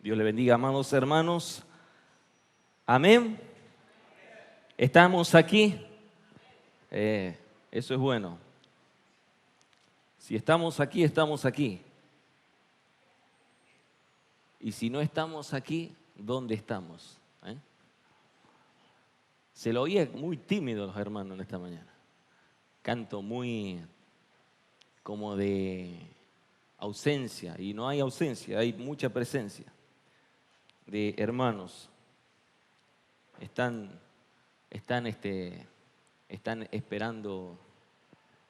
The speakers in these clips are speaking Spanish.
Dios le bendiga, amados hermanos. Amén. Estamos aquí. Eso es bueno. Si estamos aquí, estamos aquí. Y si no estamos aquí, ¿dónde estamos? Se lo oía muy tímido los hermanos en esta mañana. Canto muy como de ausencia. Y no hay ausencia, hay mucha presencia de hermanos. Están esperando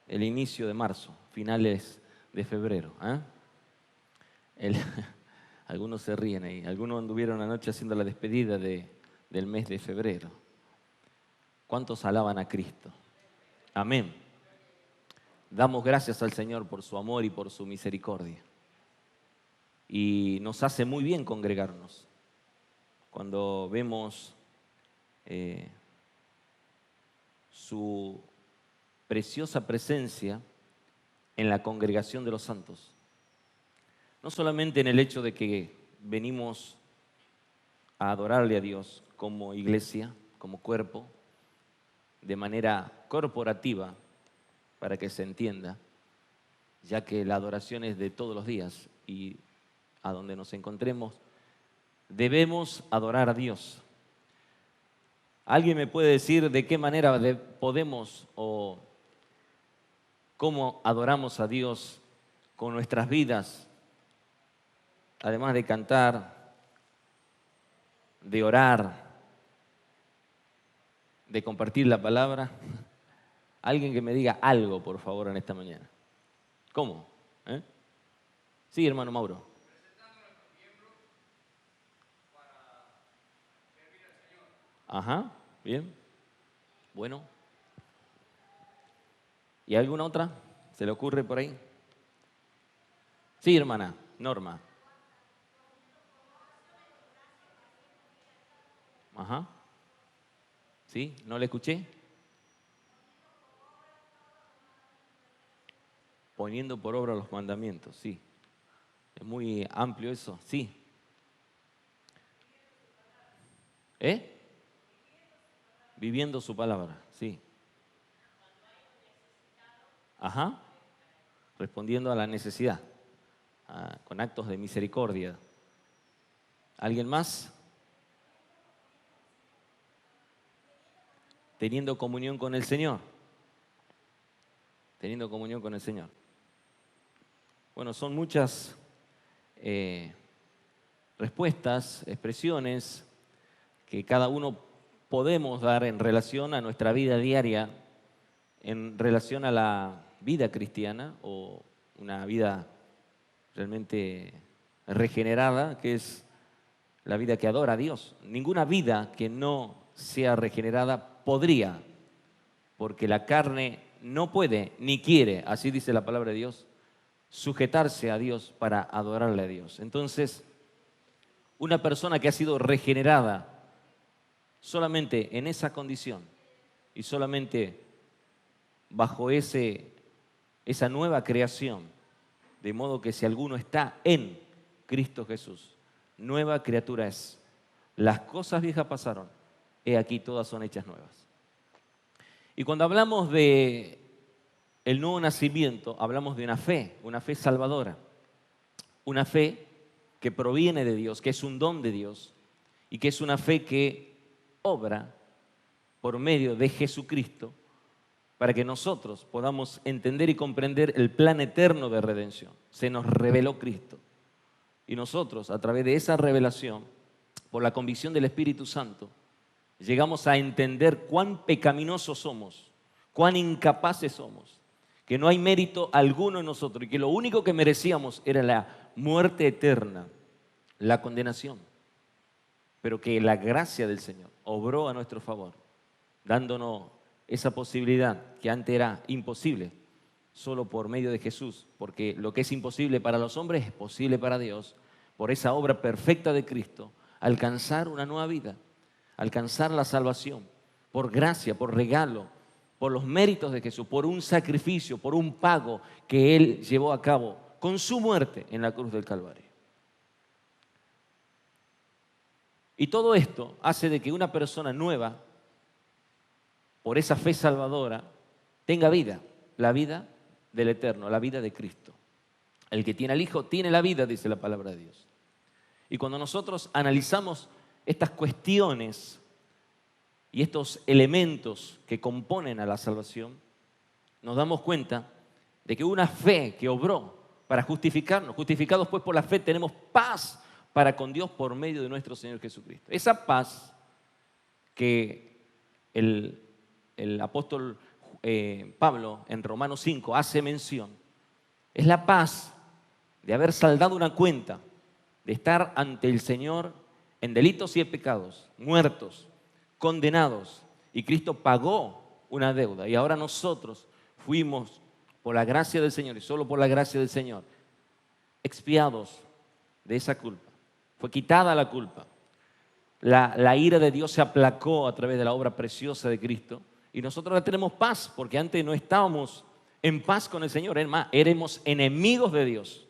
el inicio de marzo, finales de febrero. Algunos se ríen ahí, algunos anduvieron anoche haciendo la despedida del mes de febrero. ¿Cuántos alaban a Cristo? Amén. Damos gracias al Señor por su amor y por su misericordia. Y nos hace muy bien congregarnos cuando vemos su preciosa presencia en la congregación de los santos. No solamente en el hecho de que venimos a adorarle a Dios como iglesia, como cuerpo, de manera corporativa, para que se entienda, ya que la adoración es de todos los días y a donde nos encontremos, debemos adorar a Dios. ¿Alguien me puede decir de qué manera podemos o cómo adoramos a Dios con nuestras vidas, además de cantar, de orar, de compartir la palabra? Alguien que me diga algo, por favor, en esta mañana. ¿Cómo? Sí, hermano Mauro. Ajá, bien. Bueno. ¿Y alguna otra? ¿Se le ocurre por ahí? Sí, hermana Norma. Ajá. ¿Sí? ¿No le escuché? Poniendo por obra los mandamientos, sí. Es muy amplio eso, sí. Viviendo su palabra, sí. Ajá. Respondiendo a la necesidad, con actos de misericordia. ¿Alguien más? Teniendo comunión con el Señor. Teniendo comunión con el Señor. Bueno, son muchas respuestas, expresiones que cada uno podemos dar en relación a nuestra vida diaria, en relación a la vida cristiana o una vida realmente regenerada, que es la vida que adora a Dios. Ninguna vida que no sea regenerada podría, porque la carne no puede ni quiere, así dice la palabra de Dios, sujetarse a Dios para adorarle a Dios. Entonces, una persona que ha sido regenerada solamente en esa condición y solamente bajo esa nueva creación, de modo que si alguno está en Cristo Jesús, nueva criatura es. Las cosas viejas pasaron, he aquí todas son hechas nuevas. Y cuando hablamos de el nuevo nacimiento, hablamos de una fe salvadora, una fe que proviene de Dios, que es un don de Dios y que es una fe que obra por medio de Jesucristo para que nosotros podamos entender y comprender el plan eterno de redención. Se nos reveló Cristo y nosotros, a través de esa revelación, por la convicción del Espíritu Santo, llegamos a entender cuán pecaminosos somos, cuán incapaces somos, que no hay mérito alguno en nosotros y que lo único que merecíamos era la muerte eterna, la condenación, pero que la gracia del Señor obró a nuestro favor, dándonos esa posibilidad que antes era imposible, solo por medio de Jesús, porque lo que es imposible para los hombres es posible para Dios, por esa obra perfecta de Cristo, alcanzar una nueva vida, alcanzar la salvación, por gracia, por regalo, por los méritos de Jesús, por un sacrificio, por un pago que Él llevó a cabo con su muerte en la cruz del Calvario. Y todo esto hace de que una persona nueva, por esa fe salvadora, tenga vida, la vida del Eterno, la vida de Cristo. El que tiene al Hijo tiene la vida, dice la palabra de Dios. Y cuando nosotros analizamos estas cuestiones y estos elementos que componen a la salvación, nos damos cuenta de que una fe que obró para justificarnos, justificados pues por la fe, tenemos paz para con Dios por medio de nuestro Señor Jesucristo. Esa paz que el apóstol Pablo en Romanos 5 hace mención, es la paz de haber saldado una cuenta, de estar ante el Señor en delitos y en pecados, muertos, condenados, y Cristo pagó una deuda, y ahora nosotros fuimos, por la gracia del Señor y solo por la gracia del Señor, expiados de esa culpa. Fue quitada la culpa. La ira de Dios se aplacó a través de la obra preciosa de Cristo, y nosotros ahora tenemos paz, porque antes no estábamos en paz con el Señor. Es más, éramos enemigos de Dios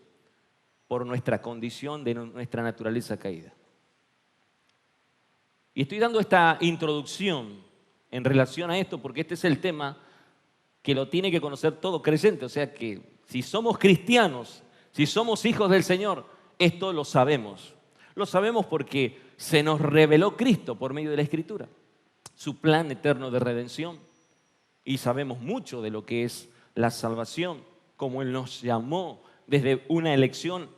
por nuestra condición de nuestra naturaleza caída. Y estoy dando esta introducción en relación a esto porque este es el tema que lo tiene que conocer todo creyente. O sea que si somos cristianos, si somos hijos del Señor, esto lo sabemos. Lo sabemos porque se nos reveló Cristo por medio de la Escritura, su plan eterno de redención. Y sabemos mucho de lo que es la salvación, como Él nos llamó desde una elección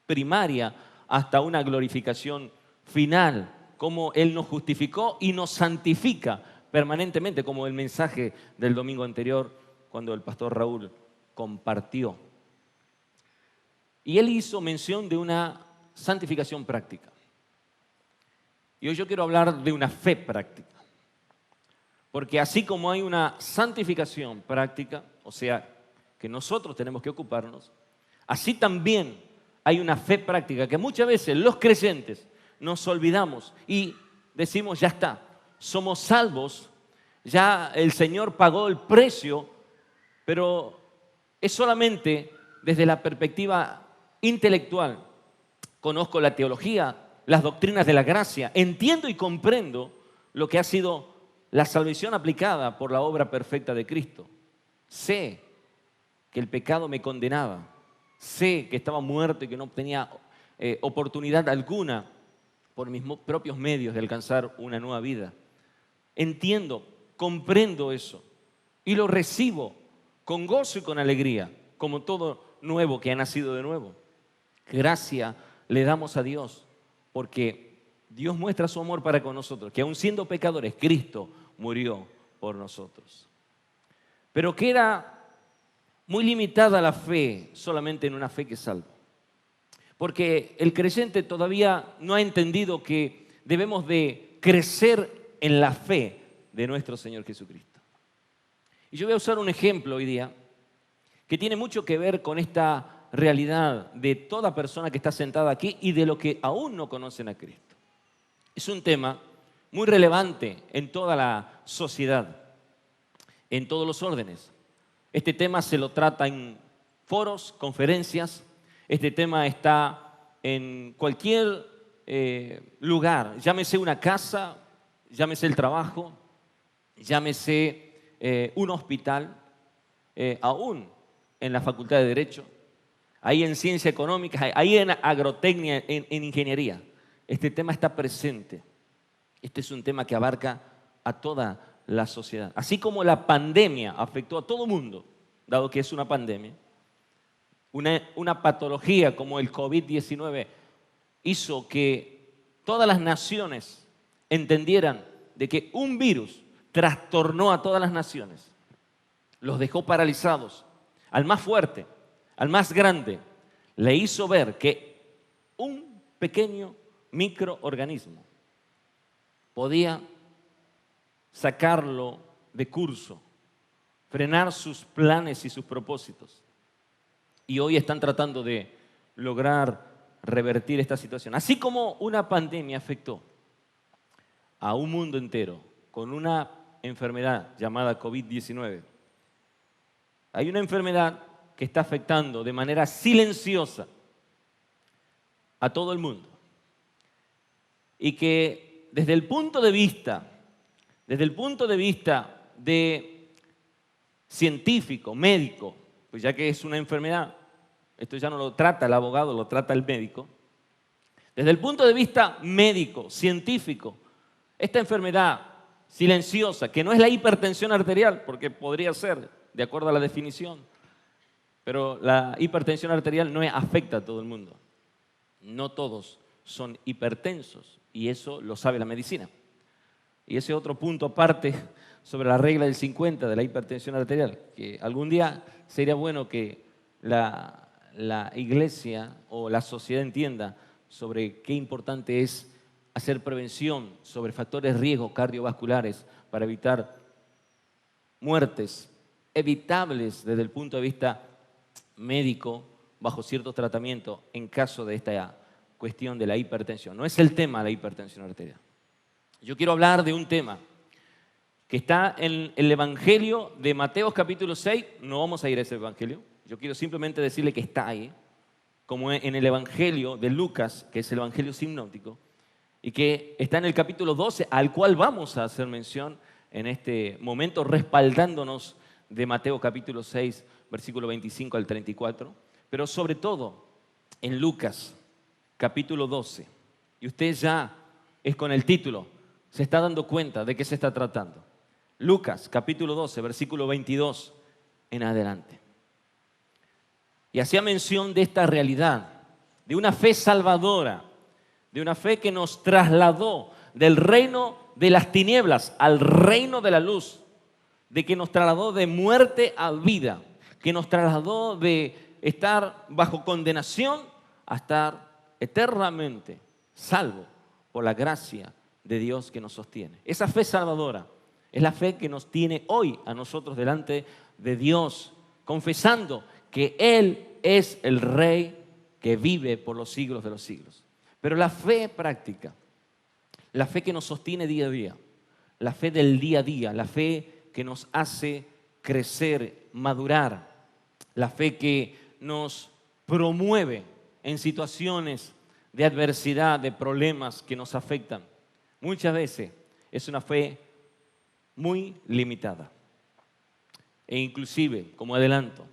primaria hasta una glorificación final, cómo Él nos justificó y nos santifica permanentemente, como el mensaje del domingo anterior cuando el pastor Raúl compartió. Y él hizo mención de una santificación práctica. Y hoy yo quiero hablar de una fe práctica. Porque así como hay una santificación práctica, o sea, que nosotros tenemos que ocuparnos, así también hay una fe práctica que muchas veces los creyentes nos olvidamos y decimos, ya está, somos salvos, ya el Señor pagó el precio, pero es solamente desde la perspectiva intelectual. Conozco la teología, las doctrinas de la gracia, entiendo y comprendo lo que ha sido la salvación aplicada por la obra perfecta de Cristo. Sé que el pecado me condenaba, sé que estaba muerto y que no tenía oportunidad alguna por mis propios medios de alcanzar una nueva vida. Entiendo, comprendo eso y lo recibo con gozo y con alegría, como todo nuevo que ha nacido de nuevo. Gracia le damos a Dios porque Dios muestra su amor para con nosotros, que aun siendo pecadores, Cristo murió por nosotros. Pero queda muy limitada la fe, solamente en una fe que salva. Porque el creyente todavía no ha entendido que debemos de crecer en la fe de nuestro Señor Jesucristo. Y yo voy a usar un ejemplo hoy día que tiene mucho que ver con esta realidad de toda persona que está sentada aquí y de lo que aún no conocen a Cristo. Es un tema muy relevante en toda la sociedad, en todos los órdenes. Este tema se lo trata en foros, conferencias. Este tema está en cualquier lugar. Llámese una casa, llámese el trabajo, llámese un hospital, aún en la Facultad de Derecho, ahí en Ciencia Económica, ahí en Agrotecnia, en Ingeniería. Este tema está presente. Este es un tema que abarca a toda la sociedad. Así como la pandemia afectó a todo el mundo, dado que es una pandemia, una patología como el COVID-19 hizo que todas las naciones entendieran de que un virus trastornó a todas las naciones, los dejó paralizados. Al más fuerte, al más grande, le hizo ver que un pequeño microorganismo podía sacarlo de curso, frenar sus planes y sus propósitos. Y hoy están tratando de lograr revertir esta situación. Así como una pandemia afectó a un mundo entero con una enfermedad llamada COVID-19, hay una enfermedad que está afectando de manera silenciosa a todo el mundo. y que desde el punto de vista de científico, médico, pues ya que es una enfermedad, esto ya no lo trata el abogado, lo trata el médico. Desde el punto de vista médico, científico, esta enfermedad silenciosa, que no es la hipertensión arterial, porque podría ser, de acuerdo a la definición, pero la hipertensión arterial no afecta a todo el mundo. No todos son hipertensos y eso lo sabe la medicina. Y ese otro punto aparte sobre la regla del 50 de la hipertensión arterial, que algún día sería bueno que la iglesia o la sociedad entienda sobre qué importante es hacer prevención sobre factores de riesgo cardiovasculares para evitar muertes evitables desde el punto de vista médico bajo ciertos tratamientos en caso de esta cuestión de la hipertensión. No es el tema de la hipertensión arterial. Yo quiero hablar de un tema que está en el Evangelio de Mateo capítulo 6. No vamos a ir a ese Evangelio. Yo quiero simplemente decirle que está ahí, como en el Evangelio de Lucas, que es el Evangelio sinóptico, y que está en el capítulo 12, al cual vamos a hacer mención en este momento, respaldándonos de Mateo capítulo 6, versículo 25 al 34, pero sobre todo en Lucas capítulo 12. Y usted ya es con el título, se está dando cuenta de qué se está tratando. Lucas capítulo 12, versículo 22 en adelante. Y hacía mención de esta realidad, de una fe salvadora, de una fe que nos trasladó del reino de las tinieblas al reino de la luz, de que nos trasladó de muerte a vida, que nos trasladó de estar bajo condenación a estar eternamente salvo por la gracia de Dios que nos sostiene. Esa fe salvadora es la fe que nos tiene hoy a nosotros delante de Dios, confesando que Él es el Rey que vive por los siglos de los siglos. Pero la fe práctica, la fe que nos sostiene día a día, la fe del día a día, la fe que nos hace crecer, madurar, la fe que nos promueve en situaciones de adversidad, de problemas que nos afectan, muchas veces es una fe muy limitada. E inclusive, como adelanto,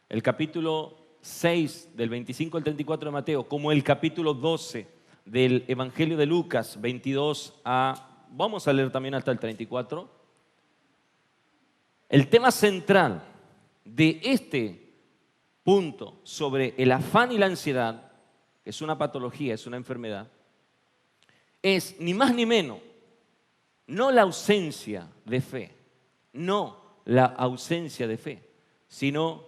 el capítulo 6 del 25 al 34 de Mateo, como el capítulo 12 del Evangelio de Lucas, 22 a, vamos a leer también hasta el 34, el tema central de este punto sobre el afán y la ansiedad, que es una patología, es una enfermedad, es ni más ni menos, no la ausencia de fe, no la ausencia de fe, sino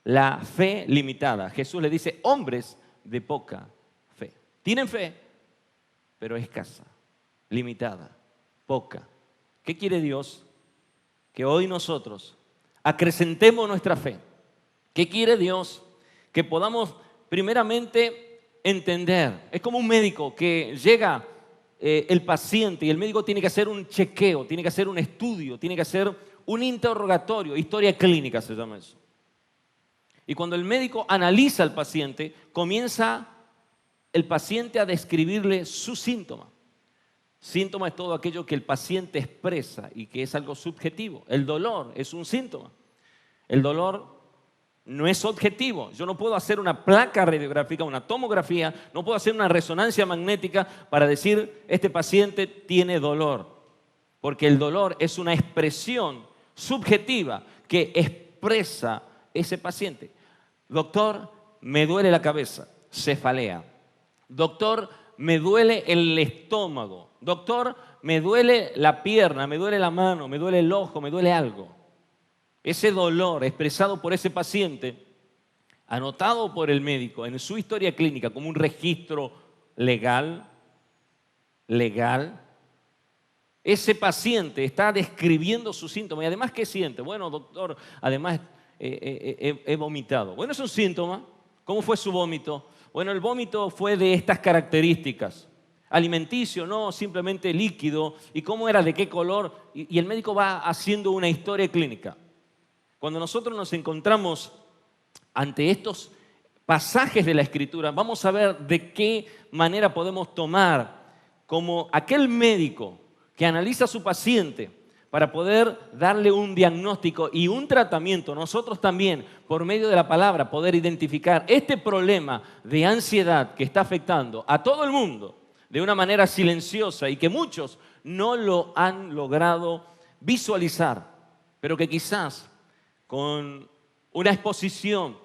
la fe limitada. Jesús le dice, hombres de poca fe. Tienen fe, pero escasa, limitada, poca. ¿Qué quiere Dios? Que hoy nosotros acrecentemos nuestra fe. ¿Qué quiere Dios? Que podamos primeramente entender. Es como un médico que llega el paciente y el médico tiene que hacer un chequeo, tiene que hacer un estudio, tiene que hacer un interrogatorio, historia clínica se llama eso. Y cuando el médico analiza al paciente, comienza el paciente a describirle su síntoma. Síntoma es todo aquello que el paciente expresa y que es algo subjetivo. El dolor es un síntoma. El dolor no es objetivo. Yo no puedo hacer una placa radiográfica, una tomografía, no puedo hacer una resonancia magnética para decir este paciente tiene dolor. Porque el dolor es una expresión subjetiva que expresa ese paciente. Doctor, me duele la cabeza, cefalea. Doctor, me duele el estómago. Doctor, me duele la pierna, me duele la mano, me duele el ojo, me duele algo. Ese dolor expresado por ese paciente, anotado por el médico en su historia clínica como un registro legal, ese paciente está describiendo su síntoma. Y además, ¿qué siente? Bueno, doctor, además he vomitado. Bueno, es un síntoma. ¿Cómo fue su vómito? Bueno, el vómito fue de estas características. Alimenticio, no, simplemente líquido. ¿Y cómo era? ¿De qué color? Y el médico va haciendo una historia clínica. Cuando nosotros nos encontramos ante estos pasajes de la Escritura, vamos a ver de qué manera podemos tomar como aquel médico que analiza a su paciente para poder darle un diagnóstico y un tratamiento, nosotros también, por medio de la palabra, poder identificar este problema de ansiedad que está afectando a todo el mundo de una manera silenciosa y que muchos no lo han logrado visualizar, pero que quizás con una exposición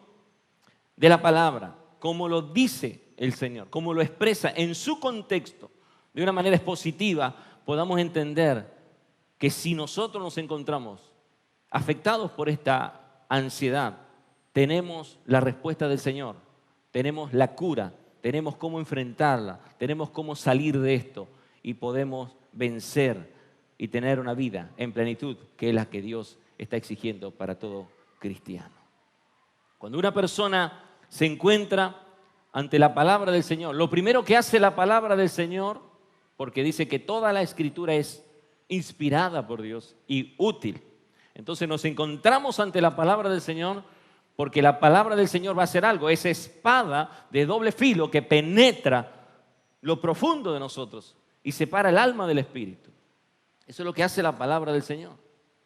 de la palabra, como lo dice el Señor, como lo expresa en su contexto, de una manera expositiva, podamos entender que si nosotros nos encontramos afectados por esta ansiedad, tenemos la respuesta del Señor, tenemos la cura, tenemos cómo enfrentarla, tenemos cómo salir de esto y podemos vencer y tener una vida en plenitud, que es la que Dios está exigiendo para todo cristiano. Cuando una persona se encuentra ante la palabra del Señor, lo primero que hace la palabra del Señor, porque dice que toda la Escritura es inspirada por Dios y útil. Entonces nos encontramos ante la palabra del Señor porque la palabra del Señor va a hacer algo. Esa espada de doble filo que penetra lo profundo de nosotros y separa el alma del espíritu. Eso es lo que hace la palabra del Señor.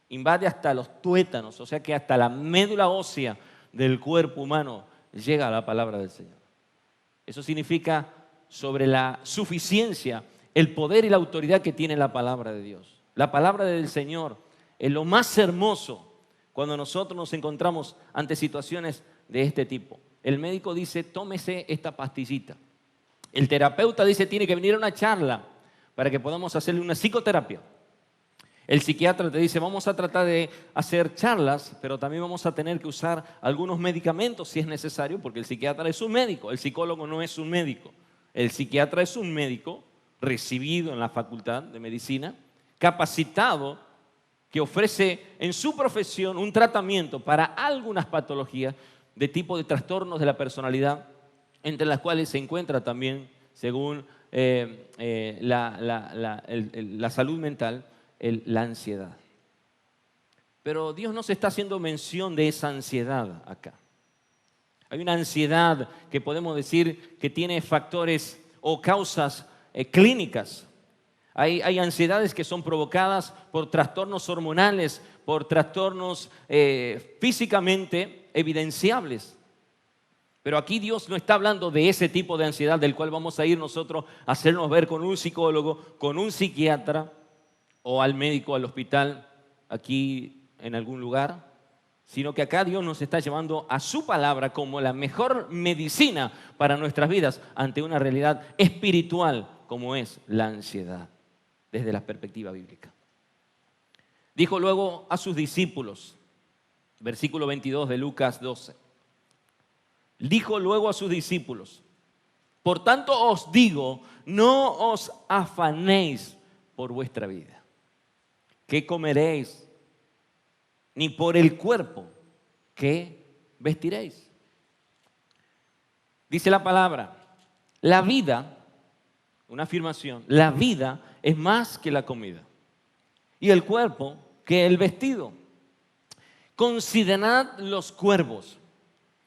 Invade hasta los tuétanos, o sea que hasta la médula ósea del cuerpo humano llega a la palabra del Señor. Eso significa sobre la suficiencia, el poder y la autoridad que tiene la palabra de Dios. La palabra del Señor es lo más hermoso cuando nosotros nos encontramos ante situaciones de este tipo. El médico dice, tómese esta pastillita. El terapeuta dice, tiene que venir a una charla para que podamos hacerle una psicoterapia. El psiquiatra te dice, vamos a tratar de hacer charlas, pero también vamos a tener que usar algunos medicamentos si es necesario, porque el psiquiatra es un médico, el psicólogo no es un médico. El psiquiatra es un médico recibido en la facultad de medicina, capacitado, que ofrece en su profesión un tratamiento para algunas patologías de tipo de trastornos de la personalidad, entre las cuales se encuentra también, según la salud mental, la ansiedad. Pero Dios no se está haciendo mención de esa ansiedad acá. Hay una ansiedad que podemos decir que tiene factores o causas clínicas. Hay ansiedades que son provocadas por trastornos hormonales, por trastornos físicamente evidenciables. Pero aquí Dios no está hablando de ese tipo de ansiedad del cual vamos a ir nosotros a hacernos ver con un psicólogo, con un psiquiatra o al médico, al hospital, aquí en algún lugar, sino que acá Dios nos está llevando a su palabra como la mejor medicina para nuestras vidas ante una realidad espiritual como es la ansiedad, desde la perspectiva bíblica. Dijo luego a sus discípulos, versículo 22 de Lucas 12, dijo luego a sus discípulos, por tanto os digo, no os afanéis por vuestra vida, qué comeréis, ni por el cuerpo, qué vestiréis. Dice la palabra, la vida, una afirmación, la vida es más que la comida y el cuerpo que el vestido. Considerad los cuervos,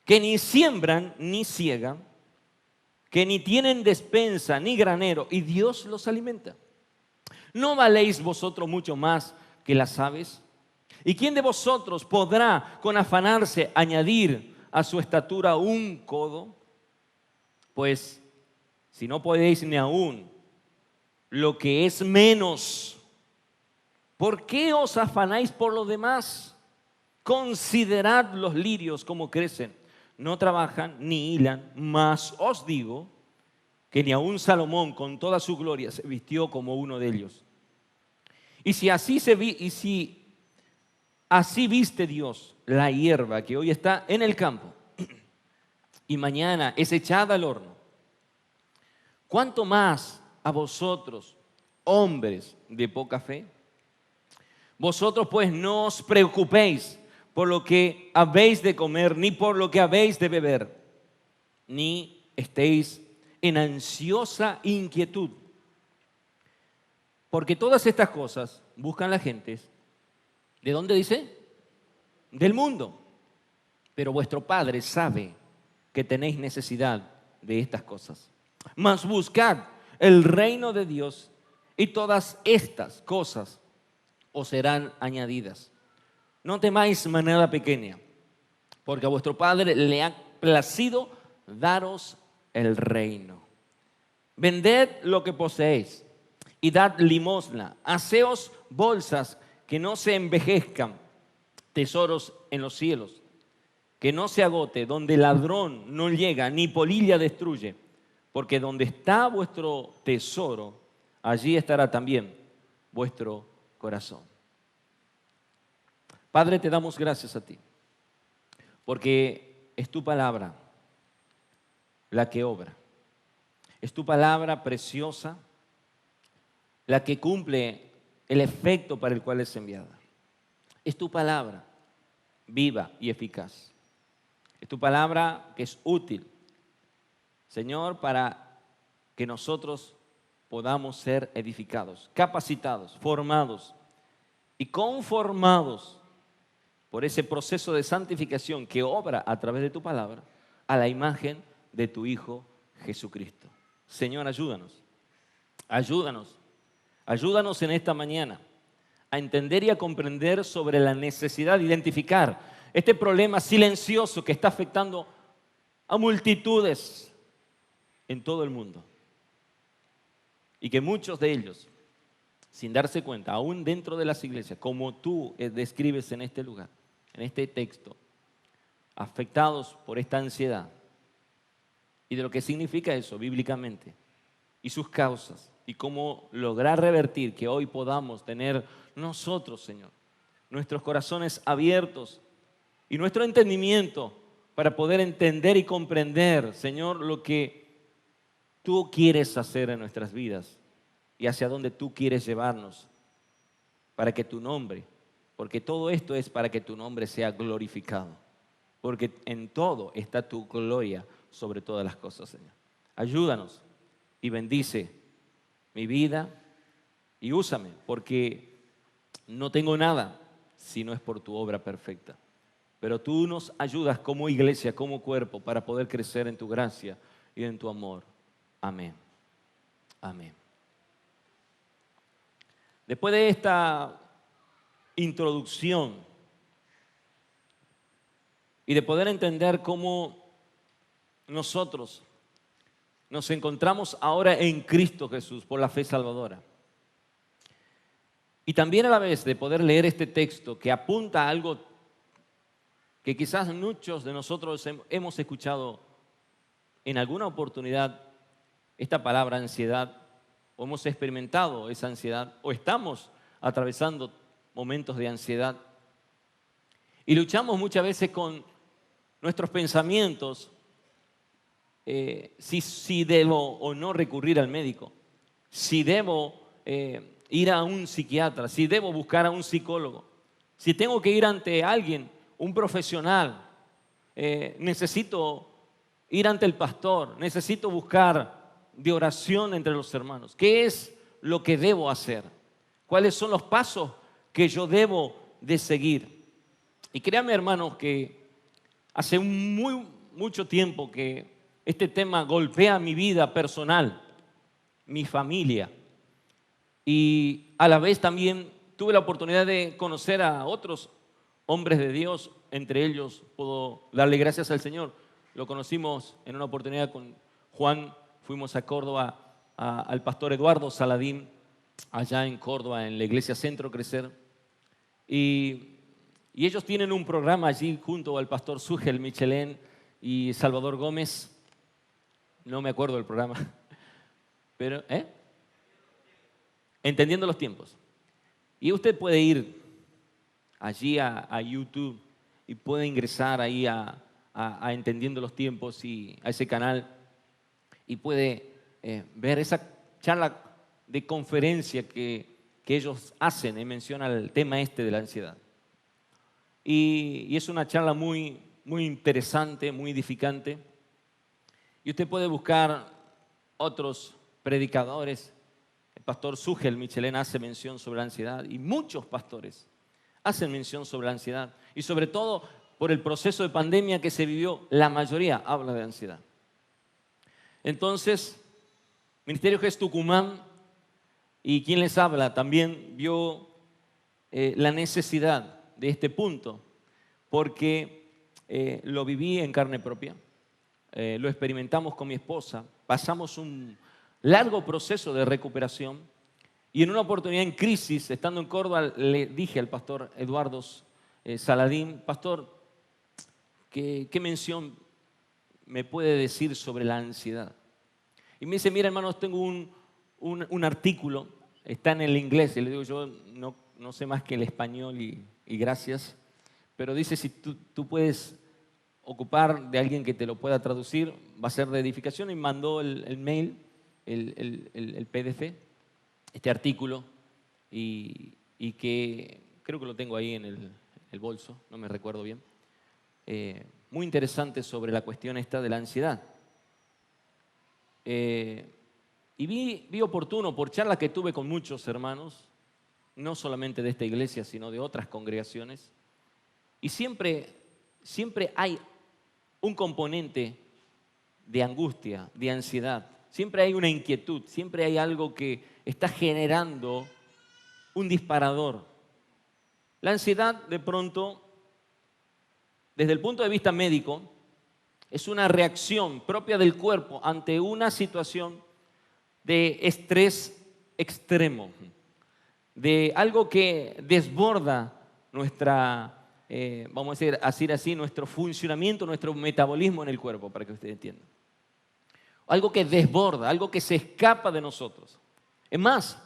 que ni siembran ni ciegan, que ni tienen despensa ni granero, y Dios los alimenta. ¿No valéis vosotros mucho más que las aves? ¿Y quién de vosotros podrá con afanarse añadir a su estatura un codo? Pues si no podéis ni aún lo que es menos, ¿por qué os afanáis por lo demás? Considerad los lirios como crecen, no trabajan ni hilan, mas os digo que ni aun Salomón con toda su gloria se vistió como uno de ellos. Y si así viste Dios la hierba que hoy está en el campo y mañana es echada al horno, ¿cuánto más a vosotros, hombres de poca fe? Vosotros pues no os preocupéis por lo que habéis de comer, ni por lo que habéis de beber, ni estéis en ansiosa inquietud. Porque todas estas cosas buscan la gente. ¿De dónde dice? Del mundo. Pero vuestro Padre sabe que tenéis necesidad de estas cosas. Mas buscad el reino de Dios y todas estas cosas os serán añadidas. No temáis, manada pequeña, porque a vuestro Padre le ha placido daros el reino. Vended lo que poseéis y dad limosna. Haceos bolsas que no se envejezcan, tesoros en los cielos, que no se agote, donde ladrón no llega, ni polilla destruye. Porque donde está vuestro tesoro, allí estará también vuestro corazón. Padre, te damos gracias a ti, porque es tu palabra la que obra. Es tu palabra preciosa la que cumple el efecto para el cual es enviada. Es tu palabra viva y eficaz. Es tu palabra que es útil, Señor, para que nosotros podamos ser edificados, capacitados, formados y conformados por ese proceso de santificación que obra a través de tu palabra a la imagen de tu Hijo Jesucristo. Señor, ayúdanos, ayúdanos, ayúdanos en esta mañana a entender y a comprender sobre la necesidad de identificar este problema silencioso que está afectando a multitudes en todo el mundo. Y que muchos de ellos, sin darse cuenta, aún dentro de las iglesias, como tú describes en este lugar, en este texto, afectados por esta ansiedad y de lo que significa eso bíblicamente y sus causas y cómo lograr revertir que hoy podamos tener nosotros, Señor, nuestros corazones abiertos y nuestro entendimiento para poder entender y comprender, Señor, lo que tú quieres hacer en nuestras vidas y hacia dónde tú quieres llevarnos para que tu nombre, porque todo esto es para que tu nombre sea glorificado, porque en todo está tu gloria sobre todas las cosas, Señor. Ayúdanos y bendice mi vida y úsame, porque no tengo nada si no es por tu obra perfecta. Pero tú nos ayudas como iglesia, como cuerpo, para poder crecer en tu gracia y en tu amor. Amén. Amén. Después de esta introducción y de poder entender cómo nosotros nos encontramos ahora en Cristo Jesús por la fe salvadora, y también a la vez de poder leer este texto que apunta a algo que quizás muchos de nosotros hemos escuchado en alguna oportunidad, esta palabra ansiedad, o hemos experimentado esa ansiedad, o estamos atravesando momentos de ansiedad. Y luchamos muchas veces con nuestros pensamientos, si debo o no recurrir al médico, si debo ir a un psiquiatra, si debo buscar a un psicólogo, si tengo que ir ante alguien, un profesional, necesito ir ante el pastor, necesito buscar de oración entre los hermanos. ¿Qué es lo que debo hacer? ¿Cuáles son los pasos que yo debo de seguir? Y créanme, hermanos, que hace mucho tiempo que este tema golpea mi vida personal, mi familia, y a la vez también tuve la oportunidad de conocer a otros hombres de Dios. Entre ellos puedo darle gracias al Señor. Lo conocimos en una oportunidad con Juan. Fuimos a Córdoba al pastor Eduardo Saladín, allá en Córdoba, en la iglesia Centro Crecer. Y ellos tienen un programa allí junto al pastor Sugel Michelén y Salvador Gómez. No me acuerdo del programa. Pero, Entendiendo los tiempos. Y usted puede ir allí a YouTube y puede ingresar ahí a Entendiendo los Tiempos y a ese canal y puede ver esa charla de conferencia que ellos hacen en mención al tema este de la ansiedad. Y es una charla muy interesante, muy edificante. Y usted puede buscar otros predicadores. El pastor Sugel Michelén hace mención sobre la ansiedad y muchos pastores hacen mención sobre la ansiedad. Y sobre todo por el proceso de pandemia que se vivió, la mayoría habla de ansiedad. Entonces, Ministerio GES Tucumán, y quien les habla también vio la necesidad de este punto, porque lo viví en carne propia, lo experimentamos con mi esposa, pasamos un largo proceso de recuperación y en una oportunidad en crisis, estando en Córdoba, le dije al pastor Eduardo Saladín: pastor, ¿qué mención me puede decir sobre la ansiedad? Y me dice: mira, hermanos, tengo un artículo, está en el inglés, y le digo: yo no sé más que el español y gracias, pero dice, si tú puedes ocupar de alguien que te lo pueda traducir, va a ser de edificación. Y mandó el mail, el PDF, este artículo, y que creo que lo tengo ahí en el bolso, no me recuerdo bien. Muy interesante sobre la cuestión esta de la ansiedad. Y vi oportuno, por charlas que tuve con muchos hermanos, no solamente de esta iglesia, sino de otras congregaciones, y siempre hay un componente de angustia, de ansiedad. Siempre hay una inquietud, siempre hay algo que está generando un disparador. La ansiedad, de pronto, desde el punto de vista médico, es una reacción propia del cuerpo ante una situación de estrés extremo, de algo que desborda nuestra, vamos a decir así, nuestro funcionamiento, nuestro metabolismo en el cuerpo, para que ustedes entiendan. Algo que desborda, algo que se escapa de nosotros. Es más,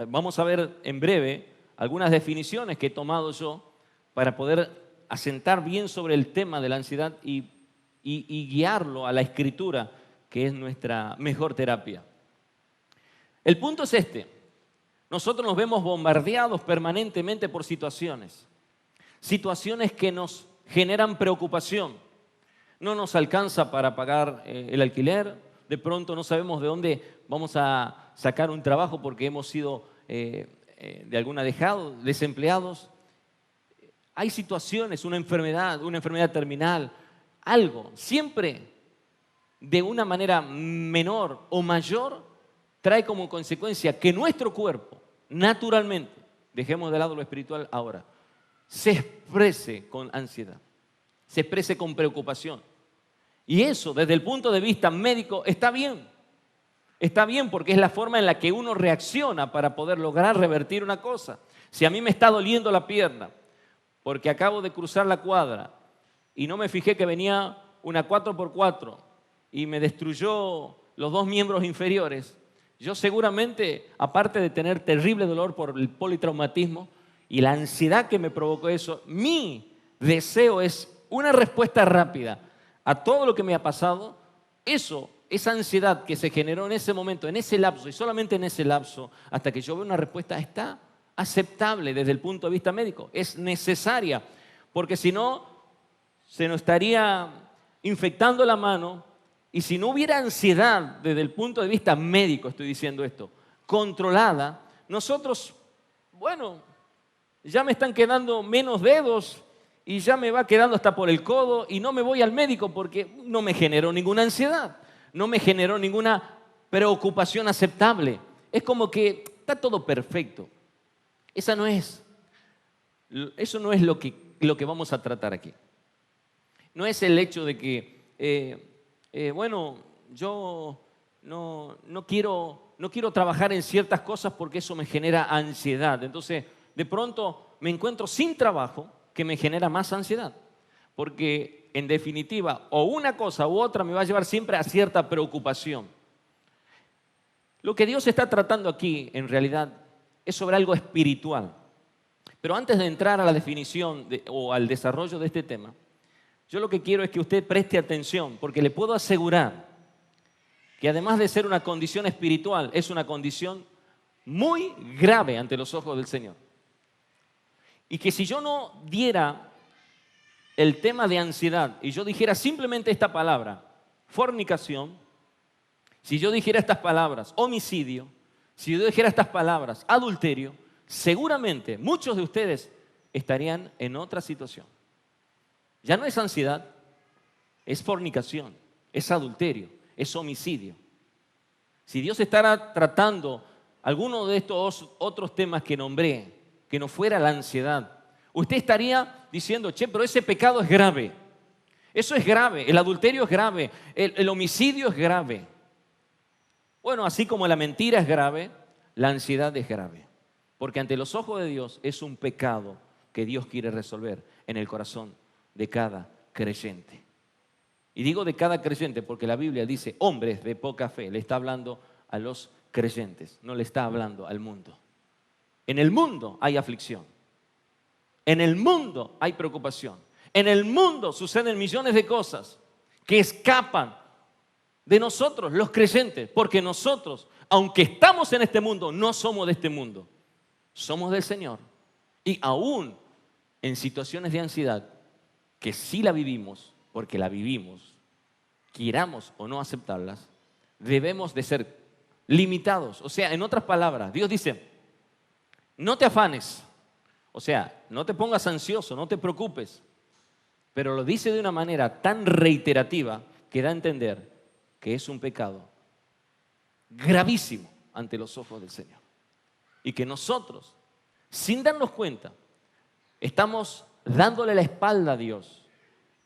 vamos a ver en breve algunas definiciones que he tomado yo para poder asentar bien sobre el tema de la ansiedad y guiarlo a la Escritura, que es nuestra mejor terapia. El punto es este: nosotros nos vemos bombardeados permanentemente por situaciones que nos generan preocupación. No nos alcanza para pagar el alquiler, de pronto no sabemos de dónde vamos a sacar un trabajo porque hemos sido de alguna dejado, desempleados. Hay situaciones, una enfermedad terminal, algo, siempre de una manera menor o mayor, trae como consecuencia que nuestro cuerpo, naturalmente, dejemos de lado lo espiritual ahora, se exprese con ansiedad, se exprese con preocupación. Y eso, desde el punto de vista médico, está bien. Está bien porque es la forma en la que uno reacciona para poder lograr revertir una cosa. Si a mí me está doliendo la pierna porque acabo de cruzar la cuadra y no me fijé que venía una 4x4 y me destruyó los dos miembros inferiores, yo seguramente, aparte de tener terrible dolor por el politraumatismo y la ansiedad que me provocó eso, mi deseo es una respuesta rápida a todo lo que me ha pasado. Esa ansiedad que se generó en ese momento, en ese lapso y solamente en ese lapso, hasta que yo veo una respuesta, está aceptable desde el punto de vista médico, es necesaria, porque si no, se nos estaría infectando la mano. Y si no hubiera ansiedad desde el punto de vista médico, estoy diciendo esto, controlada, nosotros, bueno, ya me están quedando menos dedos y ya me va quedando hasta por el codo y no me voy al médico porque no me generó ninguna ansiedad, no me generó ninguna preocupación aceptable. Es como que está todo perfecto. Eso no es lo que vamos a tratar aquí. No es el hecho de que bueno, yo no quiero trabajar en ciertas cosas porque eso me genera ansiedad. Entonces, de pronto me encuentro sin trabajo que me genera más ansiedad. Porque, en definitiva, o una cosa u otra me va a llevar siempre a cierta preocupación. Lo que Dios está tratando aquí, en realidad, es sobre algo espiritual. Pero antes de entrar a la definición o al desarrollo de este tema, yo lo que quiero es que usted preste atención, porque le puedo asegurar que además de ser una condición espiritual, es una condición muy grave ante los ojos del Señor. Y que si yo no diera el tema de ansiedad y yo dijera simplemente esta palabra, fornicación, si yo dijera estas palabras, homicidio, si yo dijera estas palabras, adulterio, seguramente muchos de ustedes estarían en otra situación. Ya no es ansiedad, es fornicación, es adulterio, es homicidio. Si Dios estará tratando alguno de estos otros temas que nombré, que no fuera la ansiedad, usted estaría diciendo, che, pero ese pecado es grave. Eso es grave, el adulterio es grave, el homicidio es grave. Bueno, así como la mentira es grave, la ansiedad es grave. Porque ante los ojos de Dios es un pecado que Dios quiere resolver en el corazón de cada creyente. Y digo de cada creyente porque la Biblia dice hombres de poca fe. Le está hablando a los creyentes, no le está hablando al mundo. En el mundo hay aflicción. En el mundo hay preocupación. En el mundo suceden millones de cosas que escapan de nosotros, los creyentes, porque nosotros, aunque estamos en este mundo, no somos de este mundo. Somos del Señor. Y aún en situaciones de ansiedad, que sí la vivimos, porque la vivimos, queramos o no aceptarlas, debemos de ser limitados. O sea, en otras palabras, Dios dice, no te afanes. O sea, no te pongas ansioso, no te preocupes. Pero lo dice de una manera tan reiterativa que da a entender que es un pecado gravísimo ante los ojos del Señor. Y que nosotros, sin darnos cuenta, estamos dándole la espalda a Dios.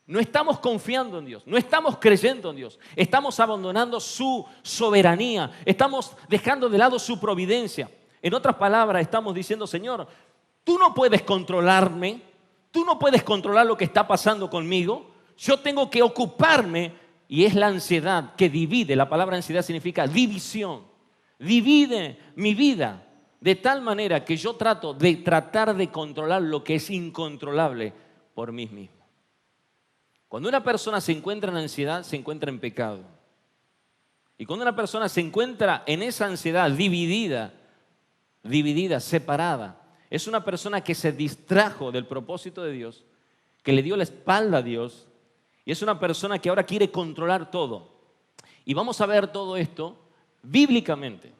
No estamos confiando en Dios, no estamos creyendo en Dios. Estamos abandonando su soberanía, estamos dejando de lado su providencia. En otras palabras, estamos diciendo, Señor, tú no puedes controlarme, tú no puedes controlar lo que está pasando conmigo. Yo tengo que ocuparme, y es la ansiedad que divide. La palabra ansiedad significa división. Divide mi vida de tal manera que yo tratar de controlar lo que es incontrolable por mí mismo. Cuando una persona se encuentra en ansiedad, se encuentra en pecado. Y cuando una persona se encuentra en esa ansiedad dividida, separada, es una persona que se distrajo del propósito de Dios, que le dio la espalda a Dios, y es una persona que ahora quiere controlar todo. Y vamos a ver todo esto bíblicamente.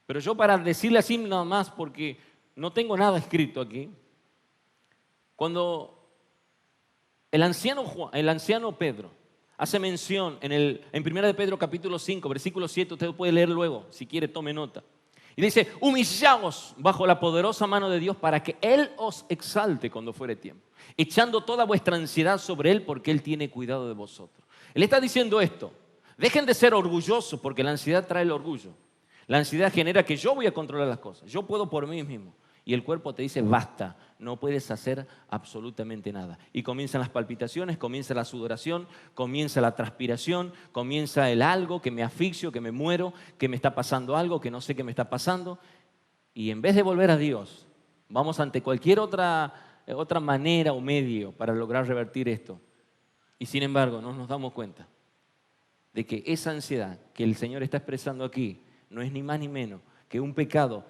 Pero yo, para decirle así nada más, porque no tengo nada escrito aquí, cuando el anciano Pedro hace mención en 1 de Pedro capítulo 5, versículo 7, usted puede leer luego, si quiere tome nota. Y dice, humillaos bajo la poderosa mano de Dios para que Él os exalte cuando fuere tiempo, echando toda vuestra ansiedad sobre Él porque Él tiene cuidado de vosotros. Él está diciendo esto, dejen de ser orgullosos porque la ansiedad trae el orgullo. La ansiedad genera que yo voy a controlar las cosas, yo puedo por mí mismo. Y el cuerpo te dice, basta, no puedes hacer absolutamente nada. Y comienzan las palpitaciones, comienza la sudoración, comienza la transpiración, comienza el algo, que me asfixio, que me muero, que me está pasando algo, que no sé qué me está pasando. Y en vez de volver a Dios, vamos ante cualquier otra manera o medio para lograr revertir esto. Y sin embargo, no nos damos cuenta de que esa ansiedad que el Señor está expresando aquí no es ni más ni menos que un pecado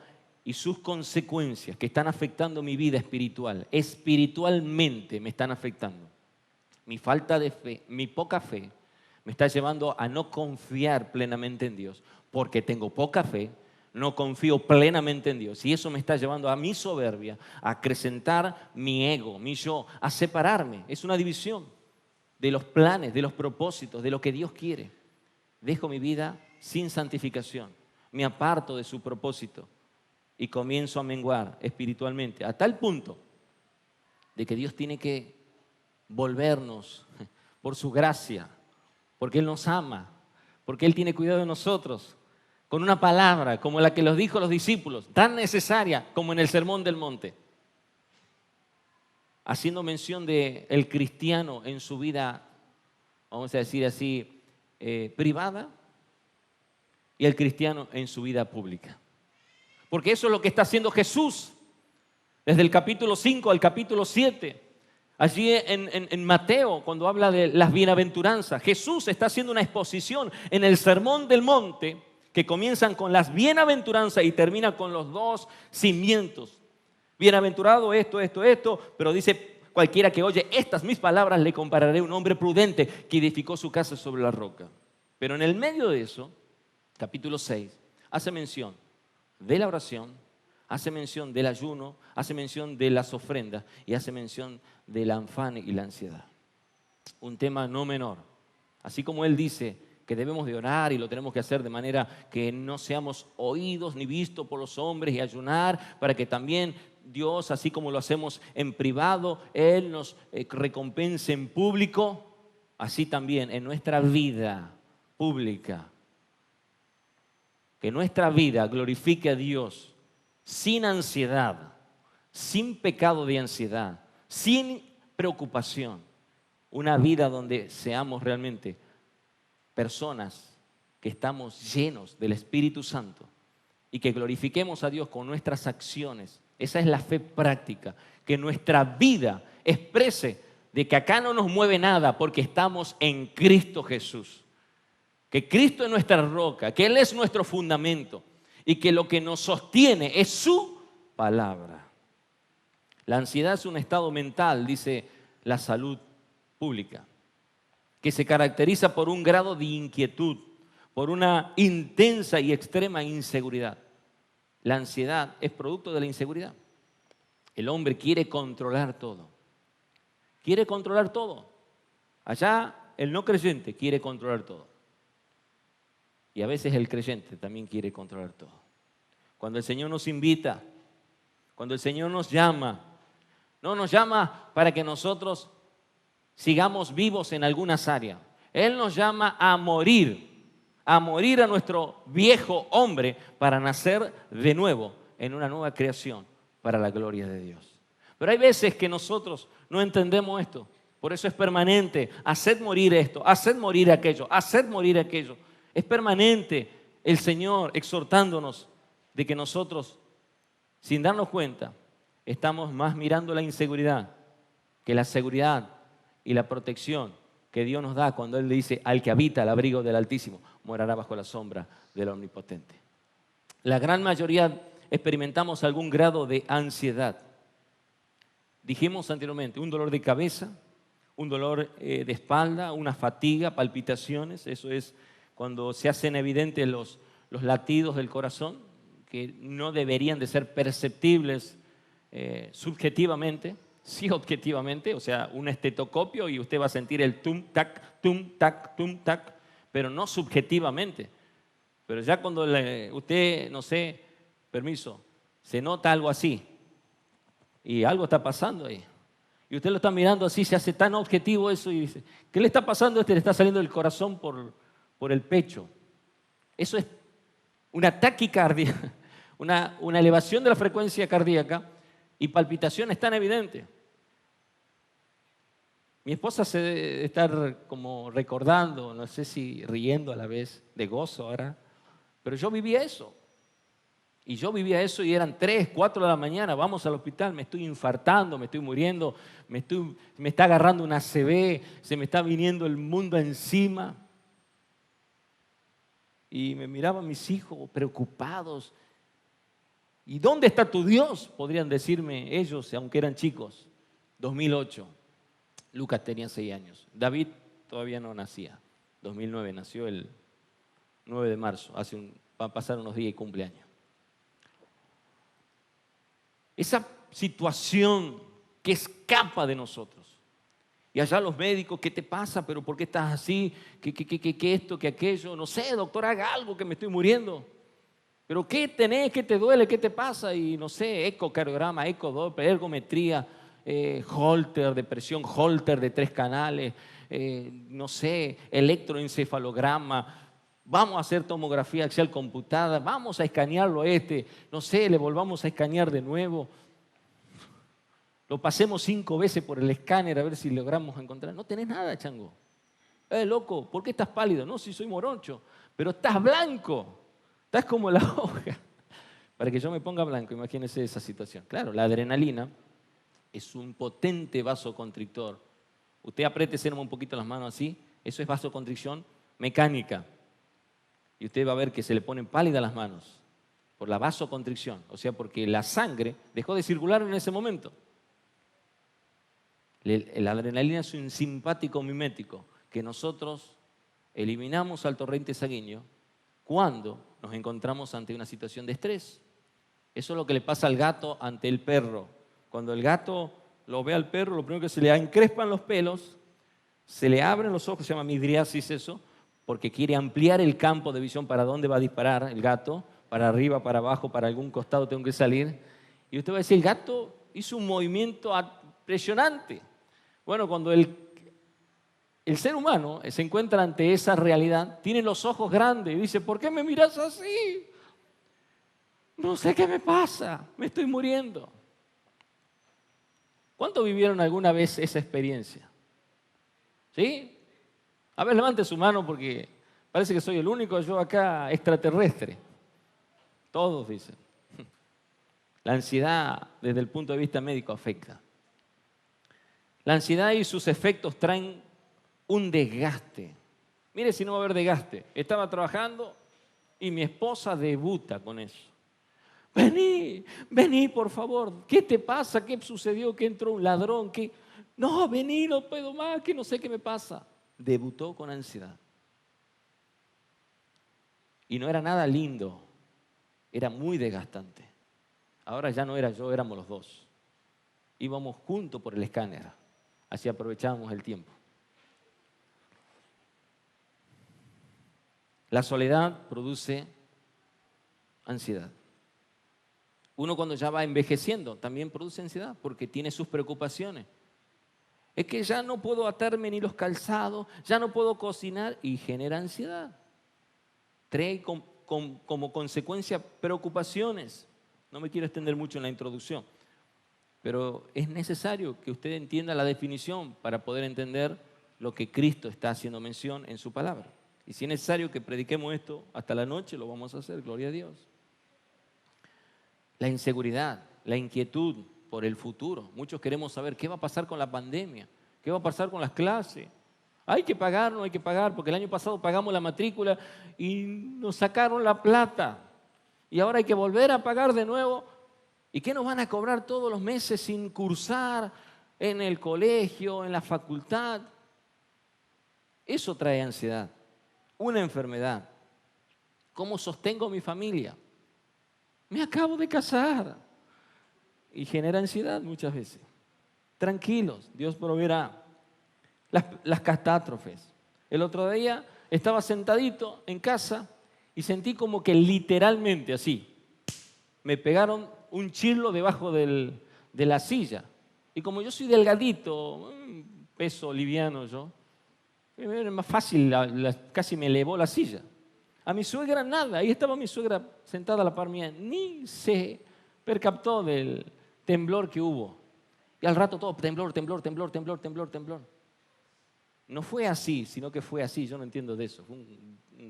y sus consecuencias que están afectando mi vida espiritual. Espiritualmente me están afectando. Mi falta de fe, mi poca fe, me está llevando a no confiar plenamente en Dios. Porque tengo poca fe, no confío plenamente en Dios. Y eso me está llevando a mi soberbia, a acrecentar mi ego, mi yo, a separarme. Es una división de los planes, de los propósitos, de lo que Dios quiere. Dejo mi vida sin santificación. Me aparto de su propósito. Y comienzo a menguar espiritualmente, a tal punto de que Dios tiene que volvernos por su gracia, porque Él nos ama, porque Él tiene cuidado de nosotros, con una palabra como la que los dijo los discípulos, tan necesaria como en el Sermón del Monte, haciendo mención del cristiano en su vida, vamos a decir así, privada, y el cristiano en su vida pública. Porque eso es lo que está haciendo Jesús desde el capítulo 5 al capítulo 7. Allí en Mateo, cuando habla de las bienaventuranzas, Jesús está haciendo una exposición en el Sermón del Monte que comienzan con las bienaventuranzas y termina con los dos cimientos. Bienaventurado esto, pero dice, cualquiera que oye estas mis palabras le compararé a un hombre prudente que edificó su casa sobre la roca. Pero en el medio de eso, capítulo 6, hace mención de la oración, hace mención del ayuno, hace mención de las ofrendas y hace mención del afán y la ansiedad. Un tema no menor. Así como Él dice que debemos de orar y lo tenemos que hacer de manera que no seamos oídos ni vistos por los hombres y ayunar para que también Dios, así como lo hacemos en privado, Él nos recompense en público, así también en nuestra vida pública. Que nuestra vida glorifique a Dios sin ansiedad, sin pecado de ansiedad, sin preocupación. Una vida donde seamos realmente personas que estamos llenos del Espíritu Santo y que glorifiquemos a Dios con nuestras acciones. Esa es la fe práctica, que nuestra vida exprese de que acá no nos mueve nada porque estamos en Cristo Jesús. Que Cristo es nuestra roca, que Él es nuestro fundamento y que lo que nos sostiene es su palabra. La ansiedad es un estado mental, dice la salud pública, que se caracteriza por un grado de inquietud, por una intensa y extrema inseguridad. La ansiedad es producto de la inseguridad. El hombre quiere controlar todo. Quiere controlar todo. Allá el no creyente quiere controlar todo. Y a veces el creyente también quiere controlar todo. Cuando el Señor nos invita, cuando el Señor nos llama, no nos llama para que nosotros sigamos vivos en algunas áreas. Él nos llama a morir a nuestro viejo hombre para nacer de nuevo en una nueva creación para la gloria de Dios. Pero hay veces que nosotros no entendemos esto. Por eso es permanente. Haced morir esto, haced morir aquello, haced morir aquello. Es permanente el Señor exhortándonos de que nosotros, sin darnos cuenta, estamos más mirando la inseguridad que la seguridad y la protección que Dios nos da cuando Él le dice: al que habita al abrigo del Altísimo morará bajo la sombra del Omnipotente. La gran mayoría experimentamos algún grado de ansiedad. Dijimos anteriormente, un dolor de cabeza, un dolor de espalda, una fatiga, palpitaciones. Eso es cuando se hacen evidentes los latidos del corazón, que no deberían de ser perceptibles subjetivamente, sí objetivamente, o sea, un estetoscopio y usted va a sentir el tum, tac, pero no subjetivamente. Pero ya cuando usted, no sé, permiso, se nota algo así y algo está pasando ahí. Y usted lo está mirando así, se hace tan objetivo eso y dice: ¿qué le está pasando a este? Le está saliendo del corazón por el pecho. Eso es una taquicardia, una elevación de la frecuencia cardíaca y palpitaciones tan evidentes. Mi esposa se debe estar como recordando, no sé si riendo a la vez, de gozo ahora, pero yo vivía eso. Y yo vivía eso y eran 3, 4 de la mañana, vamos al hospital, me estoy infartando, me estoy muriendo, me está agarrando una ACV, se me está viniendo el mundo encima. Y me miraban mis hijos preocupados. ¿Y dónde está tu Dios? Podrían decirme ellos, aunque eran chicos. 2008. Lucas tenía 6 años. David todavía no nacía. 2009 nació el 9 de marzo. Va a pasar unos días y cumpleaños. Esa situación que escapa de nosotros. Y allá los médicos: ¿qué te pasa? ¿Pero por qué estás así? ¿Qué esto? ¿Qué aquello? No sé, doctor, haga algo que me estoy muriendo. ¿Pero qué tenés? ¿Qué te duele? ¿Qué te pasa? Y no sé, ecocardiograma, ecodoppler, ergometría, Holter de presión, Holter de 3 canales, no sé, electroencefalograma. Vamos a hacer tomografía axial computada, vamos a escanearlo no sé, le volvamos a escanear de nuevo. Lo pasemos 5 veces por el escáner a ver si logramos encontrar. No tenés nada, chango. Loco, ¿por qué estás pálido? No, si soy morocho, pero estás blanco. Estás como la hoja. Para que yo me ponga blanco, imagínense esa situación. Claro, la adrenalina es un potente vasoconstrictor. Usted apriétese un poquito las manos así, eso es vasoconstricción mecánica. Y usted va a ver que se le ponen pálidas las manos por la vasoconstricción, o sea, porque la sangre dejó de circular en ese momento. La adrenalina es un simpático mimético que nosotros eliminamos al torrente sanguíneo cuando nos encontramos ante una situación de estrés. Eso es lo que le pasa al gato ante el perro. Cuando el gato lo ve al perro, lo primero que se le encrespan los pelos, se le abren los ojos, se llama midriasis eso, porque quiere ampliar el campo de visión para dónde va a disparar el gato, para arriba, para abajo, para algún costado tengo que salir. Y usted va a decir, el gato hizo un movimiento impresionante. Bueno, cuando el ser humano se encuentra ante esa realidad, tiene los ojos grandes y dice, ¿por qué me miras así? No sé qué me pasa, me estoy muriendo. ¿Cuántos vivieron alguna vez esa experiencia? ¿Sí? A ver, levante su mano porque parece que soy el único yo acá extraterrestre. Todos dicen. La ansiedad desde el punto de vista médico afecta. La ansiedad y sus efectos traen un desgaste. Mire si no va a haber desgaste. Estaba trabajando y mi esposa debuta con eso. Vení, vení por favor. ¿Qué te pasa? ¿Qué sucedió? ¿Que entró un ladrón? ¿Qué? No, vení, no puedo más, que no sé qué me pasa. Debutó con ansiedad. Y no era nada lindo. Era muy desgastante. Ahora ya no era yo, éramos los dos. Íbamos juntos por el escáner. Así aprovechábamos el tiempo. La soledad produce ansiedad. Uno cuando ya va envejeciendo también produce ansiedad porque tiene sus preocupaciones. Es que ya no puedo atarme ni los calzados, ya no puedo cocinar y genera ansiedad. Trae como consecuencia preocupaciones. No me quiero extender mucho en la introducción, pero es necesario que usted entienda la definición para poder entender lo que Cristo está haciendo mención en su palabra. Y si es necesario que prediquemos esto hasta la noche, lo vamos a hacer, gloria a Dios. La inseguridad, la inquietud por el futuro. Muchos queremos saber qué va a pasar con la pandemia, qué va a pasar con las clases. Hay que pagar, no hay que pagar, porque el año pasado pagamos la matrícula y nos sacaron la plata. Y ahora hay que volver a pagar de nuevo. ¿Y qué nos van a cobrar todos los meses sin cursar en el colegio, en la facultad? Eso trae ansiedad, una enfermedad. ¿Cómo sostengo mi familia? Me acabo de casar. Y genera ansiedad muchas veces. Tranquilos, Dios proveerá. Las catástrofes. El otro día estaba sentadito en casa y sentí como que literalmente así, me pegaron un chirlo debajo de la silla. Y como yo soy delgadito, peso liviano yo, era más fácil, casi me elevó la silla. A mi suegra nada, ahí estaba mi suegra sentada a la par mía, ni se percató del temblor que hubo. Y al rato todo, temblor, temblor, temblor, temblor, temblor, temblor. No fue así, sino que fue así, yo no entiendo de eso. Fue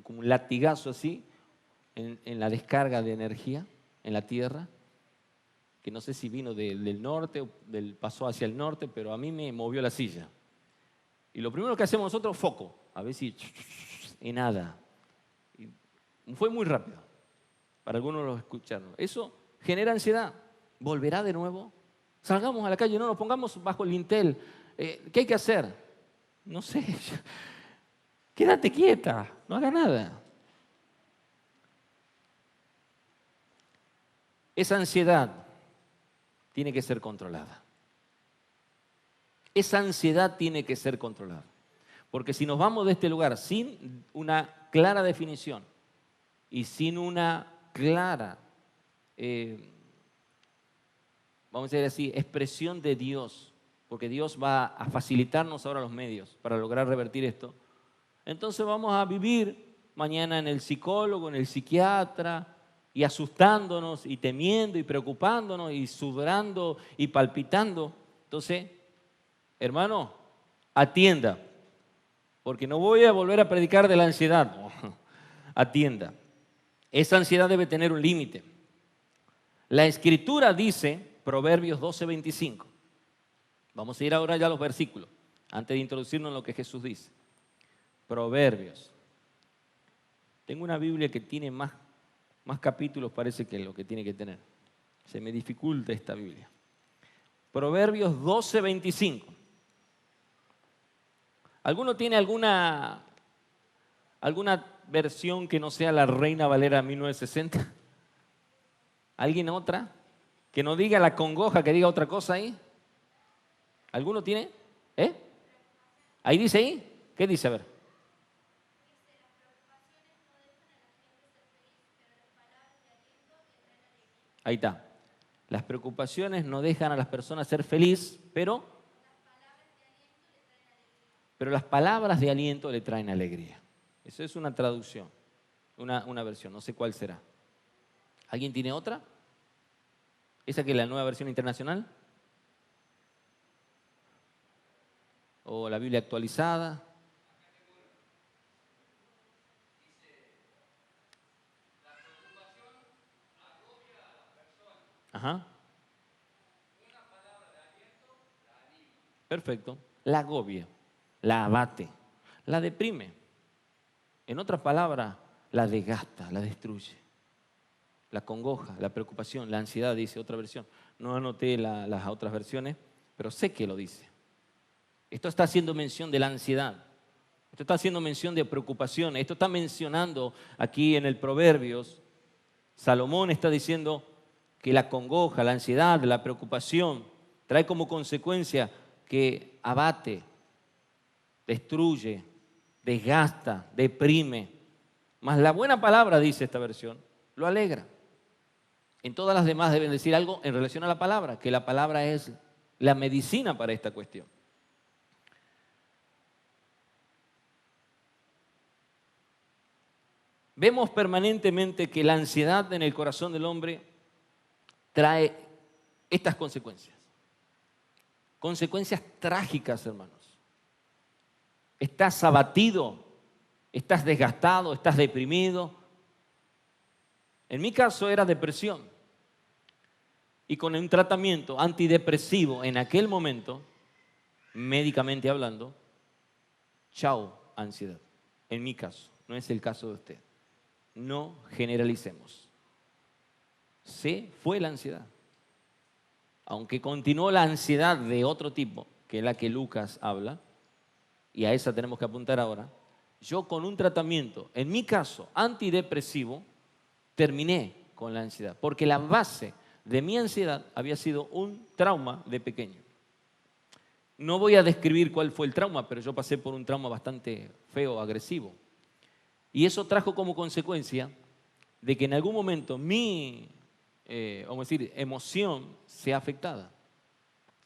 como un latigazo así en la descarga de energía en la tierra, que no sé si vino del norte o pasó hacia el norte, pero a mí me movió la silla. Y lo primero que hacemos nosotros, foco, a ver si... y nada. Y fue muy rápido, para algunos lo escucharon. Eso genera ansiedad. ¿Volverá de nuevo? Salgamos a la calle, no nos pongamos bajo el lintel. ¿Qué hay que hacer? No sé, quédate quieta, no haga nada. Esa ansiedad tiene que ser controlada. Esa ansiedad tiene que ser controlada. Porque si nos vamos de este lugar sin una clara definición y sin una clara, vamos a decir así, expresión de Dios, porque Dios va a facilitarnos ahora los medios para lograr revertir esto, entonces vamos a vivir mañana en el psicólogo, en el psiquiatra, y asustándonos, y temiendo, y preocupándonos, y sudando, y palpitando. Entonces, hermano, atienda, porque no voy a volver a predicar de la ansiedad. No, atienda. Esa ansiedad debe tener un límite. La Escritura dice, Proverbios 12:25. Vamos a ir ahora ya a los versículos, antes de introducirnos en lo que Jesús dice. Proverbios. Tengo una Biblia que tiene más capítulos, parece que lo que tiene que tener. Se me dificulta esta Biblia. Proverbios 12:25. ¿Alguno tiene alguna versión que no sea la Reina Valera 1960? ¿Alguien otra? Que no diga la congoja, que diga otra cosa ahí. ¿Alguno tiene? ¿Ahí dice ahí? ¿Qué dice? A ver. Ahí está. Las preocupaciones no dejan a las personas ser felices, pero las palabras de aliento le traen alegría. Eso es una traducción, una versión, no sé cuál será. ¿Alguien tiene otra? ¿Esa que es la nueva versión internacional? ¿O la Biblia actualizada? Ajá. Perfecto. La agobia, la abate, la deprime. En otras palabras, la desgasta, la destruye. La congoja, la preocupación, la ansiedad, dice otra versión. No anoté las otras versiones, pero sé que lo dice. Esto está haciendo mención de la ansiedad. Esto está haciendo mención de preocupación. Esto está mencionando aquí en el Proverbios. Salomón está diciendo que la congoja, la ansiedad, la preocupación trae como consecuencia que abate, destruye, desgasta, deprime. Mas la buena palabra, dice esta versión, lo alegra. En todas las demás deben decir algo en relación a la palabra, que la palabra es la medicina para esta cuestión. Vemos permanentemente que la ansiedad en el corazón del hombre trae estas consecuencias. Consecuencias trágicas, hermanos. Estás abatido, estás desgastado, estás deprimido. En mi caso era depresión. Y con un tratamiento antidepresivo en aquel momento, médicamente hablando, chao, ansiedad. En mi caso, no es el caso de usted. No generalicemos. Se fue la ansiedad. Aunque continuó la ansiedad de otro tipo, que es la que Lucas habla, y a esa tenemos que apuntar ahora, yo con un tratamiento, en mi caso, antidepresivo, terminé con la ansiedad. Porque la base de mi ansiedad había sido un trauma de pequeño. No voy a describir cuál fue el trauma, pero yo pasé por un trauma bastante feo, agresivo. Y eso trajo como consecuencia de que en algún momento mi, vamos a decir, emoción sea afectada.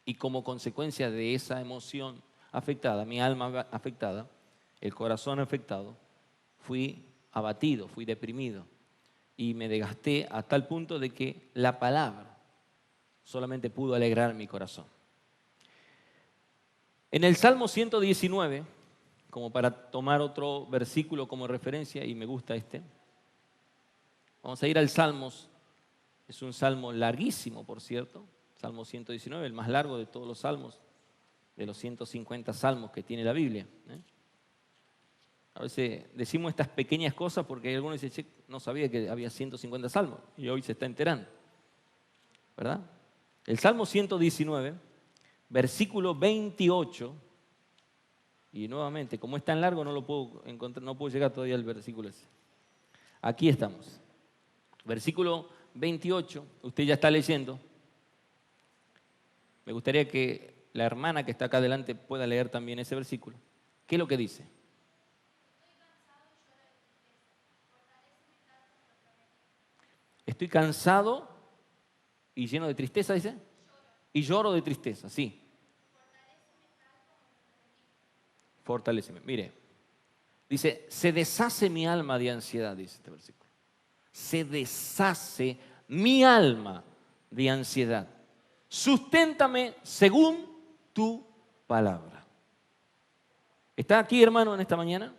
Y como consecuencia de esa emoción afectada, mi alma afectada, el corazón afectado, fui abatido, fui deprimido. Y me desgasté a tal punto de que la palabra solamente pudo alegrar mi corazón. En el Salmo 119, como para tomar otro versículo como referencia, y me gusta este, vamos a ir al Salmos. Es un salmo larguísimo, por cierto, Salmo 119, el más largo de todos los salmos, de los 150 salmos que tiene la Biblia. A veces decimos estas pequeñas cosas porque hay algunos que dicen, che, no sabía que había 150 salmos, y hoy se está enterando, ¿verdad? El Salmo 119, versículo 28, y nuevamente, como es tan largo, no lo puedo encontrar, no puedo llegar todavía al versículo ese. Aquí estamos. Versículo 28, usted ya está leyendo. Me gustaría que la hermana que está acá adelante pueda leer también ese versículo. ¿Qué es lo que dice? Estoy cansado y lleno de tristeza, dice. Y lloro de tristeza, sí. Fortaléceme. Mire, dice, se deshace mi alma de ansiedad, dice este versículo. Se deshace mi alma de ansiedad. Susténtame según tu palabra. ¿Está aquí, hermano, en esta mañana?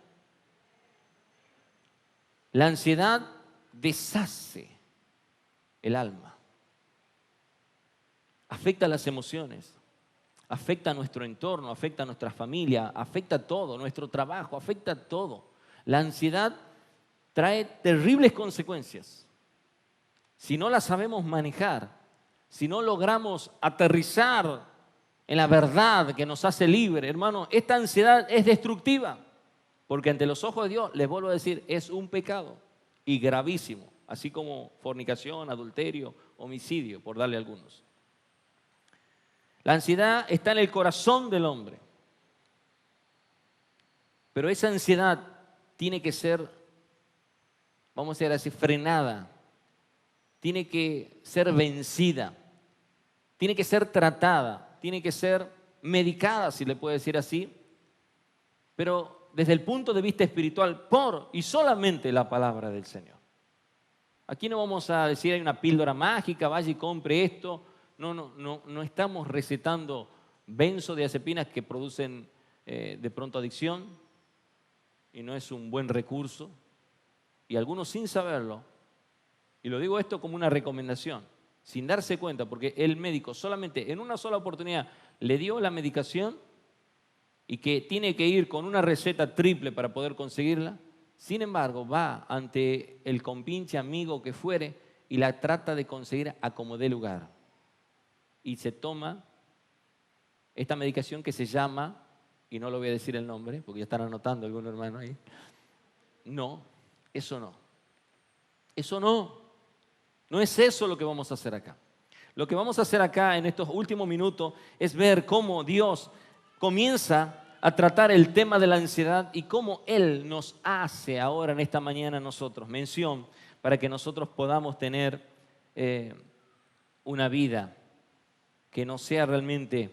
La ansiedad deshace el alma. Afecta las emociones. Afecta a nuestro entorno, afecta a nuestra familia, afecta a todo, nuestro trabajo, afecta a todo. La ansiedad trae terribles consecuencias. Si no la sabemos manejar, si no logramos aterrizar en la verdad que nos hace libre, hermano, esta ansiedad es destructiva. Porque ante los ojos de Dios, les vuelvo a decir, es un pecado y gravísimo, así como fornicación, adulterio, homicidio, por darle algunos. La ansiedad está en el corazón del hombre. Pero esa ansiedad tiene que ser, vamos a decir así, frenada. tiene que ser vencida, tiene que ser tratada, tiene que ser medicada, si le puede decir así, pero desde el punto de vista espiritual, por y solamente la palabra del Señor. Aquí no vamos a decir hay una píldora mágica, vaya y compre esto. No estamos recetando benzodiazepinas que producen de pronto adicción y no es un buen recurso. Y algunos sin saberlo, y lo digo esto como una recomendación, sin darse cuenta, porque el médico solamente en una sola oportunidad le dio la medicación y que tiene que ir con una receta triple para poder conseguirla. Sin embargo, va ante el compinche amigo que fuere y la trata de conseguir a como dé lugar. Y se toma esta medicación que se llama, y no lo voy a decir el nombre, porque ya están anotando algunos hermanos ahí. No, eso no. Eso no. No es eso lo que vamos a hacer acá. Lo que vamos a hacer acá en estos últimos minutos es ver cómo Dios comienza a tratar el tema de la ansiedad y cómo Él nos hace ahora en esta mañana nosotros mención para que nosotros podamos tener una vida que no sea realmente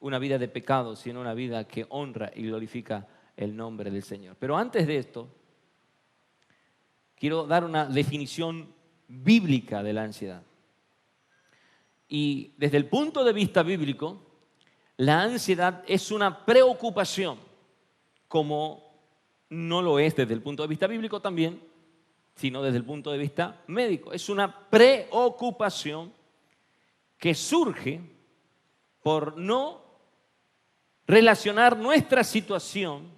una vida de pecado, sino una vida que honra y glorifica el nombre del Señor. Pero antes de esto, quiero dar una definición bíblica de la ansiedad. Y desde el punto de vista bíblico, la ansiedad es una preocupación, como no lo es desde el punto de vista bíblico también, sino desde el punto de vista médico. Es una preocupación que surge por no relacionar nuestra situación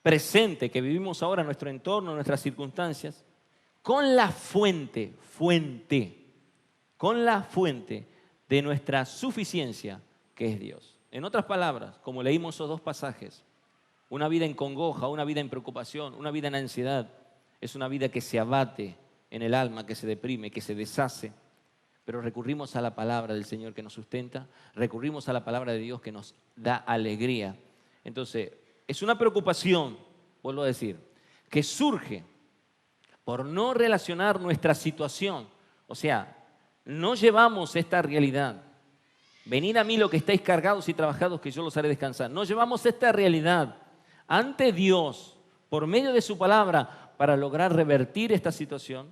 presente que vivimos ahora, nuestro entorno, nuestras circunstancias, con la fuente de nuestra suficiencia, que es Dios. En otras palabras, como leímos esos dos pasajes, una vida en congoja, una vida en preocupación, una vida en ansiedad, es una vida que se abate en el alma, que se deprime, que se deshace. Pero recurrimos a la palabra del Señor que nos sustenta, recurrimos a la palabra de Dios que nos da alegría. Entonces, es una preocupación, vuelvo a decir, que surge por no relacionar nuestra situación. O sea, no llevamos esta realidad. Venid a mí los que estáis cargados y trabajados, que yo los haré descansar. No llevamos esta realidad ante Dios por medio de su palabra para lograr revertir esta situación,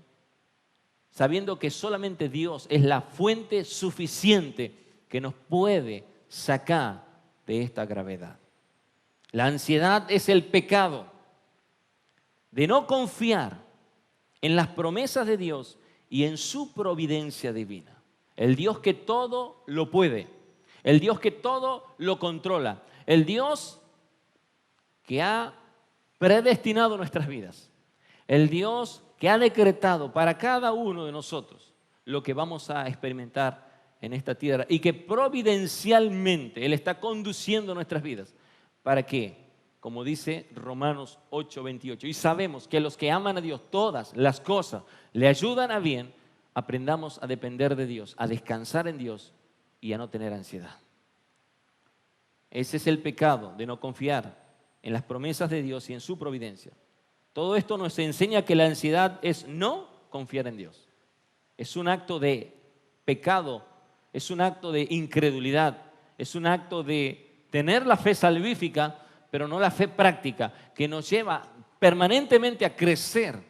sabiendo que solamente Dios es la fuente suficiente que nos puede sacar de esta gravedad. La ansiedad es el pecado de no confiar en las promesas de Dios y en su providencia divina. El Dios que todo lo puede, el Dios que todo lo controla, el Dios que ha predestinado nuestras vidas, el Dios que ha decretado para cada uno de nosotros lo que vamos a experimentar en esta tierra y que providencialmente Él está conduciendo nuestras vidas. ¿Para qué? Como dice Romanos 8:28. Y sabemos que los que aman a Dios, todas las cosas le ayudan a bien. Aprendamos a depender de Dios, a descansar en Dios y a no tener ansiedad. Ese es el pecado de no confiar en las promesas de Dios y en su providencia. Todo esto nos enseña que la ansiedad es no confiar en Dios. Es un acto de pecado, es un acto de incredulidad, es un acto de tener la fe salvífica, pero no la fe práctica, que nos lleva permanentemente a crecer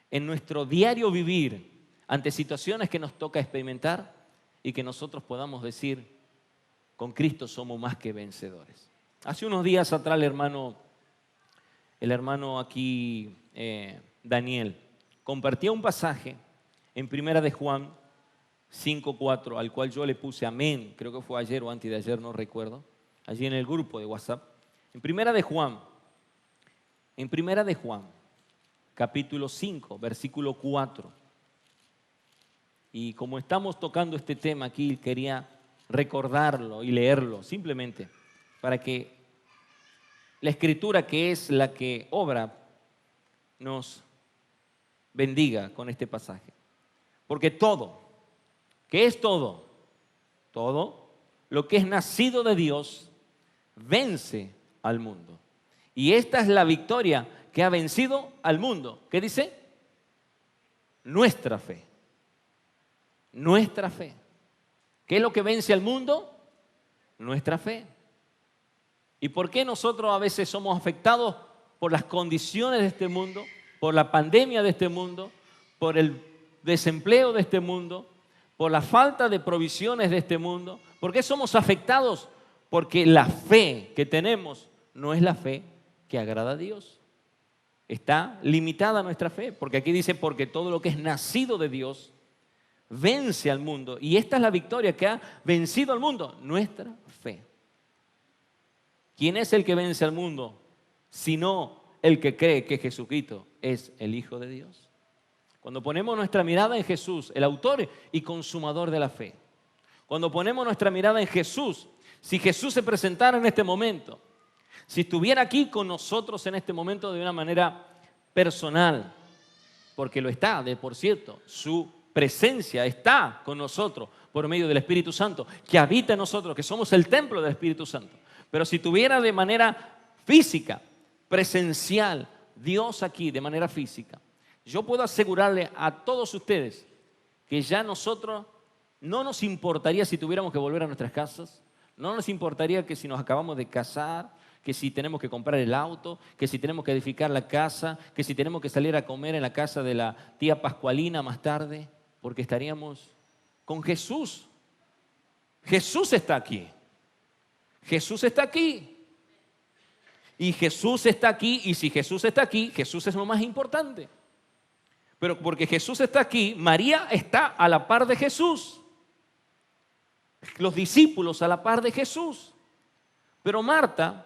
en nuestro diario vivir ante situaciones que nos toca experimentar y que nosotros podamos decir, con Cristo somos más que vencedores. Hace unos días atrás el hermano aquí, Daniel, compartía un pasaje en Primera de Juan 5:4, al cual yo le puse amén, creo que fue ayer o antes de ayer, no recuerdo, allí en el grupo de WhatsApp. En Primera de Juan, capítulo 5, versículo 4. Y como estamos tocando este tema aquí, quería recordarlo y leerlo simplemente para que la Escritura, que es la que obra, nos bendiga con este pasaje. Porque todo, ¿qué es todo? Todo lo que es nacido de Dios vence al mundo. Y esta es la victoria que ha vencido al mundo. ¿Qué dice? nuestra fe. Nuestra fe. ¿Qué es lo que vence al mundo? Nuestra fe. ¿Y por qué nosotros a veces somos afectados por las condiciones de este mundo, por la pandemia de este mundo, por el desempleo de este mundo, por la falta de provisiones de este mundo? ¿Por qué somos afectados? Porque la fe que tenemos no es la fe que agrada a Dios. Está limitada nuestra fe, porque aquí dice, porque todo lo que es nacido de Dios vence al mundo. Y esta es la victoria que ha vencido al mundo, nuestra fe. ¿Quién es el que vence al mundo? Sino el que cree que Jesucristo es el Hijo de Dios. Cuando ponemos nuestra mirada en Jesús, el autor y consumador de la fe. Cuando ponemos nuestra mirada en Jesús, si Jesús se presentara en este momento, si estuviera aquí con nosotros en este momento de una manera personal, porque lo está, por cierto, su presencia está con nosotros por medio del Espíritu Santo, que habita en nosotros, que somos el templo del Espíritu Santo. Pero si tuviera de manera física, presencial, Dios aquí de manera física, yo puedo asegurarle a todos ustedes que ya nosotros no nos importaría si tuviéramos que volver a nuestras casas, no nos importaría que si nos acabamos de casar, que si tenemos que comprar el auto, que si tenemos que edificar la casa, que si tenemos que salir a comer en la casa de la tía Pascualina más tarde, porque estaríamos con Jesús. Jesús está aquí. Jesús está aquí. Y Jesús está aquí, y si Jesús está aquí, Jesús es lo más importante. Pero porque Jesús está aquí, María está a la par de Jesús. Los discípulos a la par de Jesús. Pero Marta,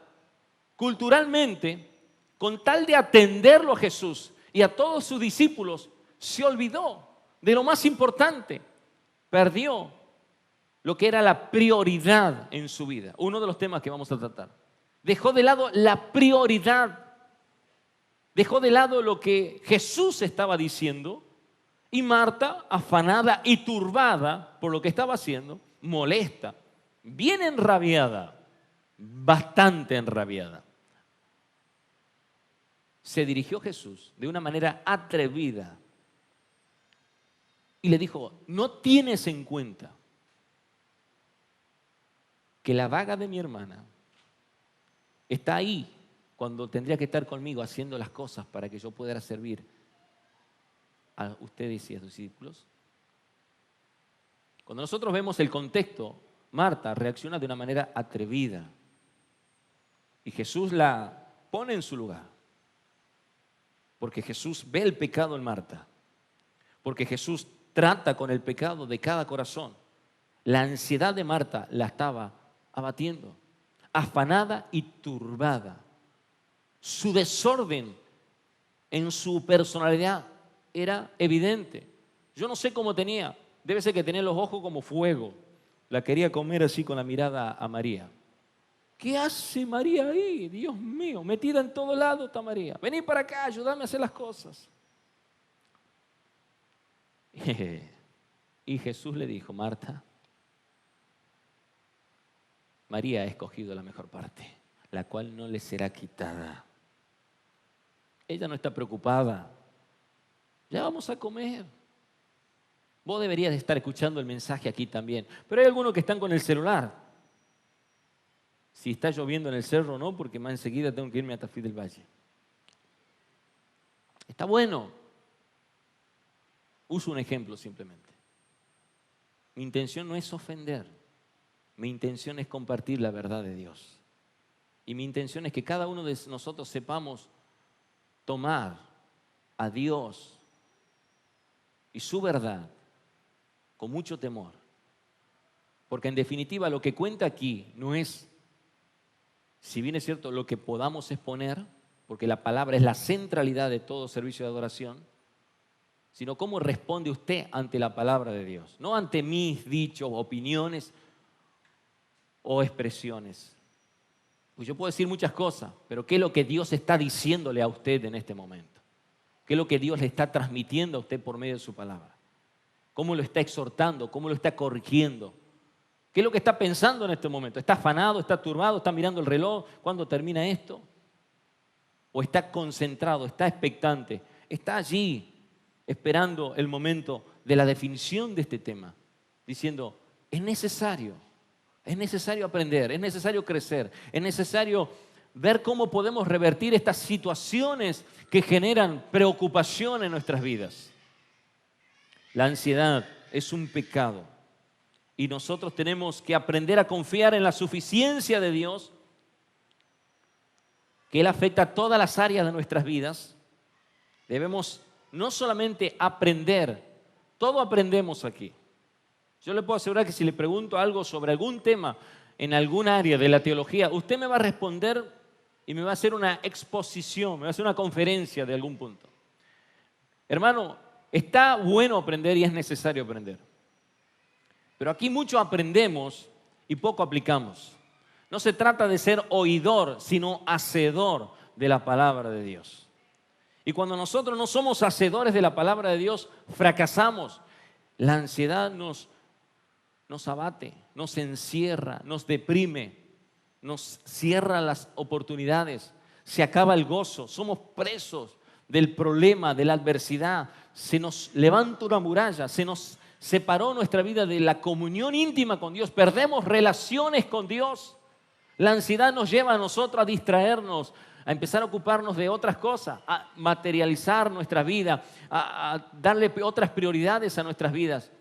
culturalmente, con tal de atenderlo a Jesús y a todos sus discípulos, se olvidó de lo más importante. Perdió lo que era la prioridad en su vida. Uno de los temas que vamos a tratar. Dejó de lado la prioridad. Dejó de lado lo que Jesús estaba diciendo. Y Marta, afanada y turbada por lo que estaba haciendo, molesta, bien enrabiada, bastante enrabiada, se dirigió a Jesús de una manera atrevida y le dijo, ¿no tienes en cuenta que la vaga de mi hermana está ahí cuando tendría que estar conmigo haciendo las cosas para que yo pudiera servir a ustedes y a sus discípulos? Cuando nosotros vemos el contexto, Marta reacciona de una manera atrevida y Jesús la pone en su lugar, porque Jesús ve el pecado en Marta, porque Jesús trata con el pecado de cada corazón. La ansiedad de Marta la estaba abatiendo, afanada y turbada. Su desorden en su personalidad era evidente. Yo no sé cómo tenía, debe ser que tenía los ojos como fuego. La quería comer así con la mirada a María. ¿Qué hace María ahí? Dios mío, metida en todo lado está María. Vení para acá, ayúdame a hacer las cosas. Y Jesús le dijo, Marta, María ha escogido la mejor parte, la cual no le será quitada. Ella no está preocupada. Ya vamos a comer. Vos deberías de estar escuchando el mensaje aquí también. Pero hay algunos que están con el celular. Si está lloviendo en el cerro o no, porque más enseguida tengo que irme a Tafí del Valle. Está bueno. Uso un ejemplo simplemente. Mi intención no es ofender. Mi intención es compartir la verdad de Dios. Y mi intención es que cada uno de nosotros sepamos tomar a Dios y su verdad con mucho temor. Porque en definitiva lo que cuenta aquí no es, si bien es cierto, lo que podamos exponer, porque la palabra es la centralidad de todo servicio de adoración, sino cómo responde usted ante la palabra de Dios. No ante mis dichos, opiniones o expresiones. Pues yo puedo decir muchas cosas, pero ¿qué es lo que Dios está diciéndole a usted en este momento? ¿Qué es lo que Dios le está transmitiendo a usted por medio de su palabra? ¿Cómo lo está exhortando? ¿Cómo lo está corrigiendo? ¿Qué es lo que está pensando en este momento? ¿Está afanado? ¿Está turbado? ¿Está mirando el reloj? ¿Cuándo termina esto? ¿O está concentrado? ¿Está expectante? ¿Está allí esperando el momento de la definición de este tema, diciendo, es necesario aprender, es necesario crecer, es necesario ver cómo podemos revertir estas situaciones que generan preocupación en nuestras vidas. La ansiedad es un pecado y nosotros tenemos que aprender a confiar en la suficiencia de Dios, que Él afecta a todas las áreas de nuestras vidas. Debemos no solamente aprender, todo aprendemos aquí. Yo le puedo asegurar que si le pregunto algo sobre algún tema en algún área de la teología, usted me va a responder y me va a hacer una exposición, me va a hacer una conferencia de algún punto. Hermano, está bueno aprender y es necesario aprender. Pero aquí mucho aprendemos y poco aplicamos. No se trata de ser oidor, sino hacedor de la palabra de Dios. Y cuando nosotros no somos hacedores de la palabra de Dios, fracasamos. La ansiedad nos abate, nos encierra, nos deprime, nos cierra las oportunidades, se acaba el gozo, somos presos del problema, de la adversidad, se nos levanta una muralla, se nos separó nuestra vida de la comunión íntima con Dios, perdemos relaciones con Dios. La ansiedad nos lleva a nosotros a distraernos, a empezar a ocuparnos de otras cosas, a materializar nuestra vida, a darle otras prioridades a nuestras vidas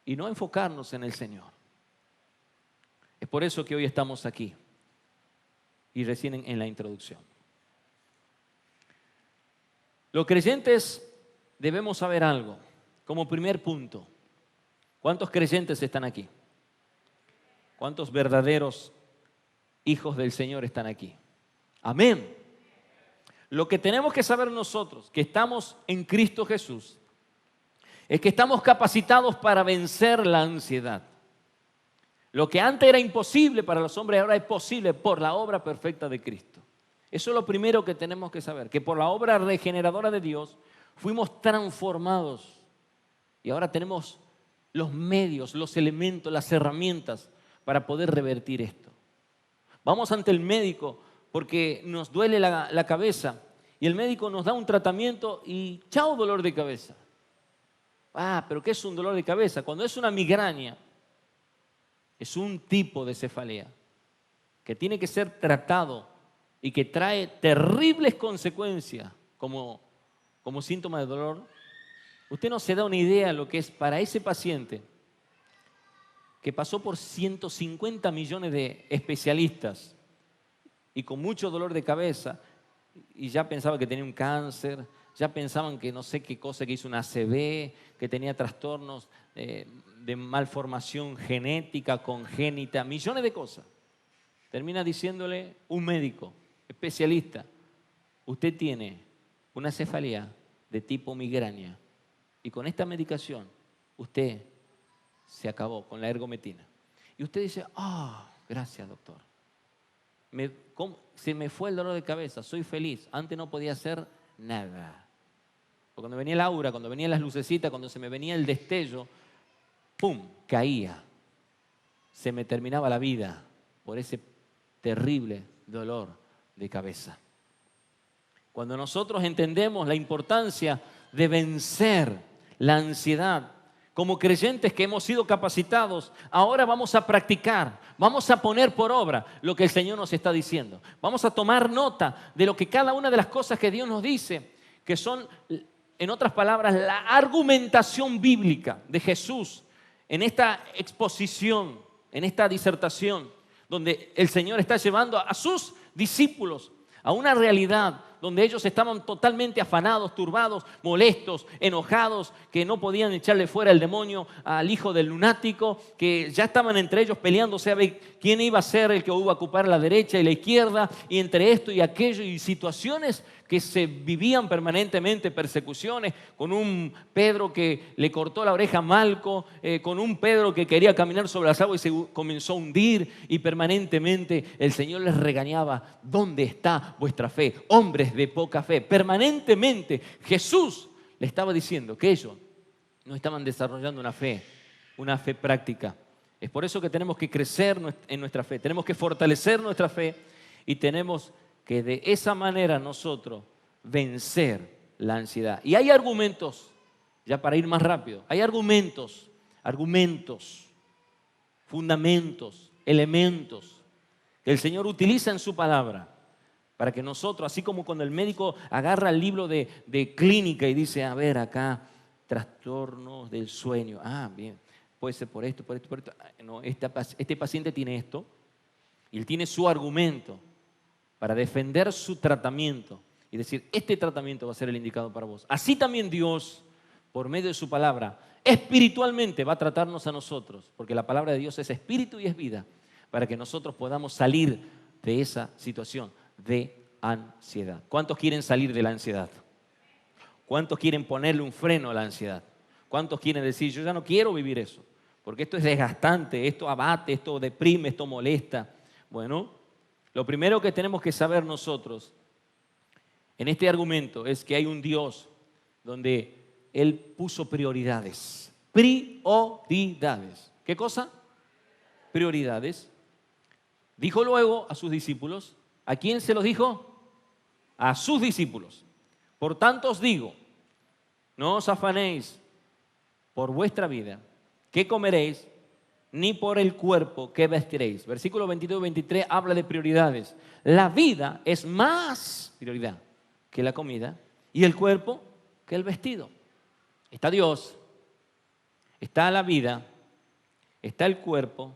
y no enfocarnos en el Señor. Es por eso que hoy estamos aquí y recién en la introducción. Los creyentes debemos saber algo, como primer punto. ¿Cuántos creyentes están aquí? ¿Cuántos verdaderos hijos del Señor están aquí? Amén. Lo que tenemos que saber nosotros, que estamos en Cristo Jesús, es que estamos capacitados para vencer la ansiedad. Lo que antes era imposible para los hombres, ahora es posible por la obra perfecta de Cristo. Eso es lo primero que tenemos que saber, que por la obra regeneradora de Dios fuimos transformados y ahora tenemos los medios, los elementos, las herramientas para poder revertir esto. Vamos ante el médico porque nos duele la cabeza y el médico nos da un tratamiento y chao, dolor de cabeza. Pero ¿qué es un dolor de cabeza? Cuando es una migraña, es un tipo de cefalea que tiene que ser tratado y que trae terribles consecuencias como síntoma de dolor. Usted no se da una idea de lo que es para ese paciente que pasó por 150 millones de especialistas y con mucho dolor de cabeza y ya pensaba que tenía un cáncer, ya pensaban que no sé qué cosa, que hizo una ACV, que tenía trastornos de malformación genética, congénita, millones de cosas. Termina diciéndole un médico especialista, usted tiene una cefalea de tipo migraña y con esta medicación usted se acabó con la ergometina. Y usted dice, gracias doctor, se me fue el dolor de cabeza, soy feliz, antes no podía hacer nada. Porque cuando venía el aura, cuando venían las lucecitas, cuando se me venía el destello, ¡pum!, caía. Se me terminaba la vida por ese terrible dolor de cabeza. Cuando nosotros entendemos la importancia de vencer la ansiedad, como creyentes que hemos sido capacitados, ahora vamos a practicar, vamos a poner por obra lo que el Señor nos está diciendo. Vamos a tomar nota de lo que cada una de las cosas que Dios nos dice, que son, en otras palabras, la argumentación bíblica de Jesús en esta exposición, en esta disertación, donde el Señor está llevando a sus discípulos a una realidad donde ellos estaban totalmente afanados, turbados, molestos, enojados, que no podían echarle fuera el demonio al hijo del lunático, que ya estaban entre ellos peleándose a ver quién iba a ser el que iba a ocupar la derecha y la izquierda, y entre esto y aquello, y situaciones que se vivían permanentemente, persecuciones, con un Pedro que le cortó la oreja a Malco, con un Pedro que quería caminar sobre las aguas y se comenzó a hundir, y permanentemente el Señor les regañaba, ¿dónde está vuestra fe? Hombres de poca fe. Permanentemente Jesús le estaba diciendo que ellos no estaban desarrollando una fe práctica. Es por eso que tenemos que crecer en nuestra fe, tenemos que fortalecer nuestra fe y tenemos que de esa manera nosotros vencer la ansiedad. Y hay argumentos ya para ir más rápido. Hay argumentos, fundamentos, elementos que el Señor utiliza en su palabra para que nosotros, así como cuando el médico agarra el libro de clínica y dice, a ver, acá, trastornos del sueño. Ah, bien, puede ser por esto, por esto, por esto. No, este paciente tiene esto y él tiene su argumento para defender su tratamiento y decir, este tratamiento va a ser el indicado para vos. Así también Dios, por medio de su palabra, espiritualmente va a tratarnos a nosotros, porque la palabra de Dios es espíritu y es vida, para que nosotros podamos salir de esa situación de ansiedad. ¿Cuántos quieren salir de la ansiedad? ¿Cuántos quieren ponerle un freno a la ansiedad? ¿Cuántos quieren decir, yo ya no quiero vivir eso? Porque esto es desgastante, esto abate, esto deprime, esto molesta. Bueno, lo primero que tenemos que saber nosotros en este argumento es que hay un Dios donde Él puso prioridades. Prioridades. ¿Qué cosa? Prioridades. Dijo luego a sus discípulos. ¿A quién se los dijo? A sus discípulos. Por tanto os digo, no os afanéis por vuestra vida, qué comeréis, ni por el cuerpo que vestiréis. Versículo 22 y 23 habla de prioridades. La vida es más prioridad que la comida y el cuerpo que el vestido. Está Dios, está la vida, está el cuerpo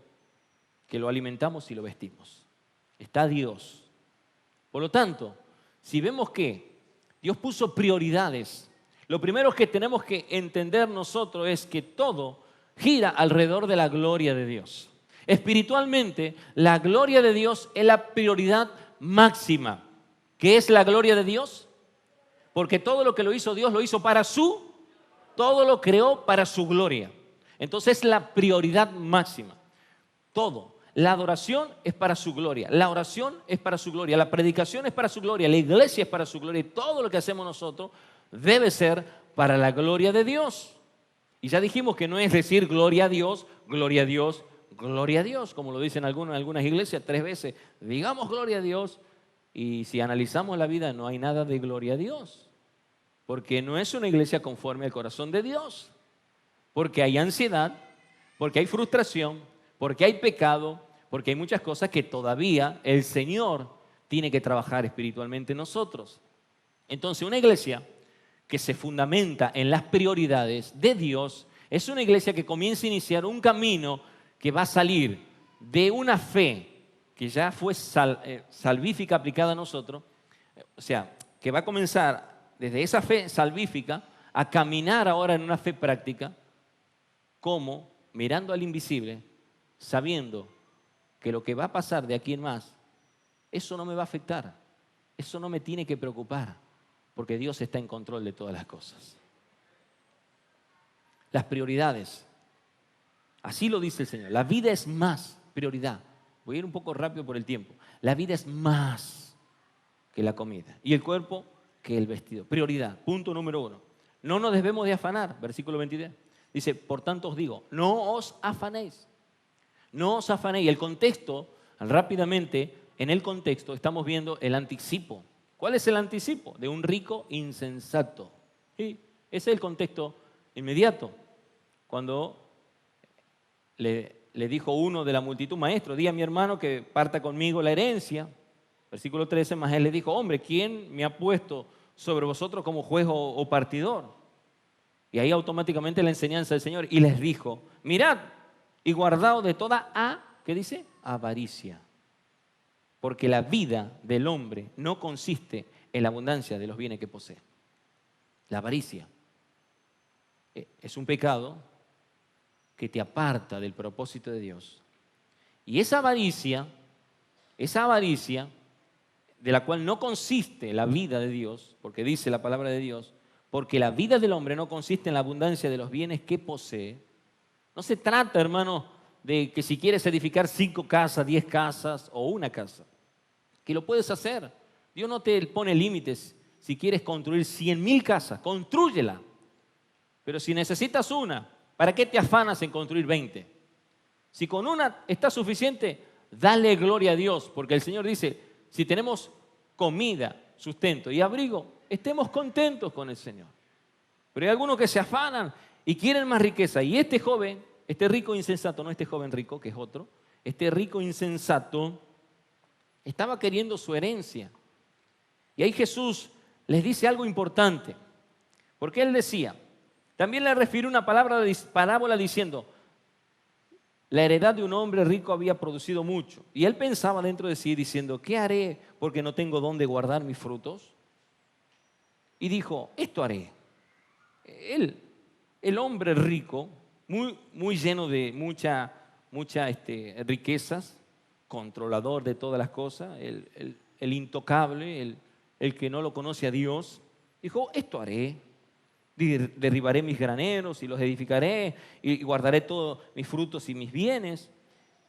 que lo alimentamos y lo vestimos. Está Dios. Por lo tanto, si vemos que Dios puso prioridades, lo primero que tenemos que entender nosotros es que todo gira alrededor de la gloria de Dios. Espiritualmente, la gloria de Dios es la prioridad máxima. ¿Qué es la gloria de Dios? Porque todo lo que lo hizo Dios lo hizo para todo lo creó para su gloria. Entonces es la prioridad máxima. Todo. La adoración es para su gloria, la oración es para su gloria, la predicación es para su gloria, la iglesia es para su gloria y todo lo que hacemos nosotros debe ser para la gloria de Dios. Y ya dijimos que no es decir gloria a Dios, gloria a Dios, gloria a Dios, como lo dicen algunas iglesias 3 veces. Digamos gloria a Dios y si analizamos la vida no hay nada de gloria a Dios, porque no es una iglesia conforme al corazón de Dios, porque hay ansiedad, porque hay frustración, porque hay pecado, porque hay muchas cosas que todavía el Señor tiene que trabajar espiritualmente en nosotros. Entonces, una iglesia que se fundamenta en las prioridades de Dios es una iglesia que comienza a iniciar un camino que va a salir de una fe que ya fue salvífica aplicada a nosotros, o sea, que va a comenzar desde esa fe salvífica a caminar ahora en una fe práctica, como mirando al invisible, sabiendo que lo que va a pasar de aquí en más, eso no me va a afectar, eso no me tiene que preocupar, porque Dios está en control de todas las cosas. Las prioridades, así lo dice el Señor, la vida es más prioridad. Voy a ir un poco rápido por el tiempo. La vida es más que la comida y el cuerpo que el vestido. Prioridad, punto número 1. No nos debemos de afanar, versículo 23. Dice, por tanto os digo, no os afanéis. No os afanéis. El contexto, rápidamente, en el contexto estamos viendo el anticipo. ¿Cuál es el anticipo? De un rico insensato. ¿Sí? Ese es el contexto inmediato. Cuando le dijo uno de la multitud, maestro, di a mi hermano que parta conmigo la herencia. Versículo 13, más él le dijo, hombre, ¿quién me ha puesto sobre vosotros como juez o partidor? Y ahí automáticamente la enseñanza del Señor. Y les dijo, mirad y guardaos de toda ¿qué dice? Avaricia. Porque la vida del hombre no consiste en la abundancia de los bienes que posee. La avaricia es un pecado que te aparta del propósito de Dios. Y esa avaricia de la cual no consiste la vida de Dios, porque dice la palabra de Dios, porque la vida del hombre no consiste en la abundancia de los bienes que posee. No se trata, hermano, de que si quieres edificar 5 casas, 10 casas o una casa, que lo puedes hacer. Dios no te pone límites. Si quieres construir 100.000 casas, constrúyela. Pero si necesitas una, ¿para qué te afanas en construir 20? Si con una está suficiente, dale gloria a Dios, porque el Señor dice, si tenemos comida, sustento y abrigo, estemos contentos con el Señor. Pero hay algunos que se afanan y quieren más riqueza. Y este joven, este rico insensato, no este joven rico, que es otro, este rico insensato estaba queriendo su herencia. Y ahí Jesús les dice algo importante. Porque él decía, también le refirió una parábola diciendo, la heredad de un hombre rico había producido mucho. Y él pensaba dentro de sí diciendo, ¿qué haré porque no tengo dónde guardar mis frutos? Y dijo, esto haré. El hombre rico, muy lleno de muchas riquezas, controlador de todas las cosas, el intocable, el que no lo conoce a Dios, dijo, esto haré. Derribaré mis graneros y los edificaré y guardaré todos mis frutos y mis bienes.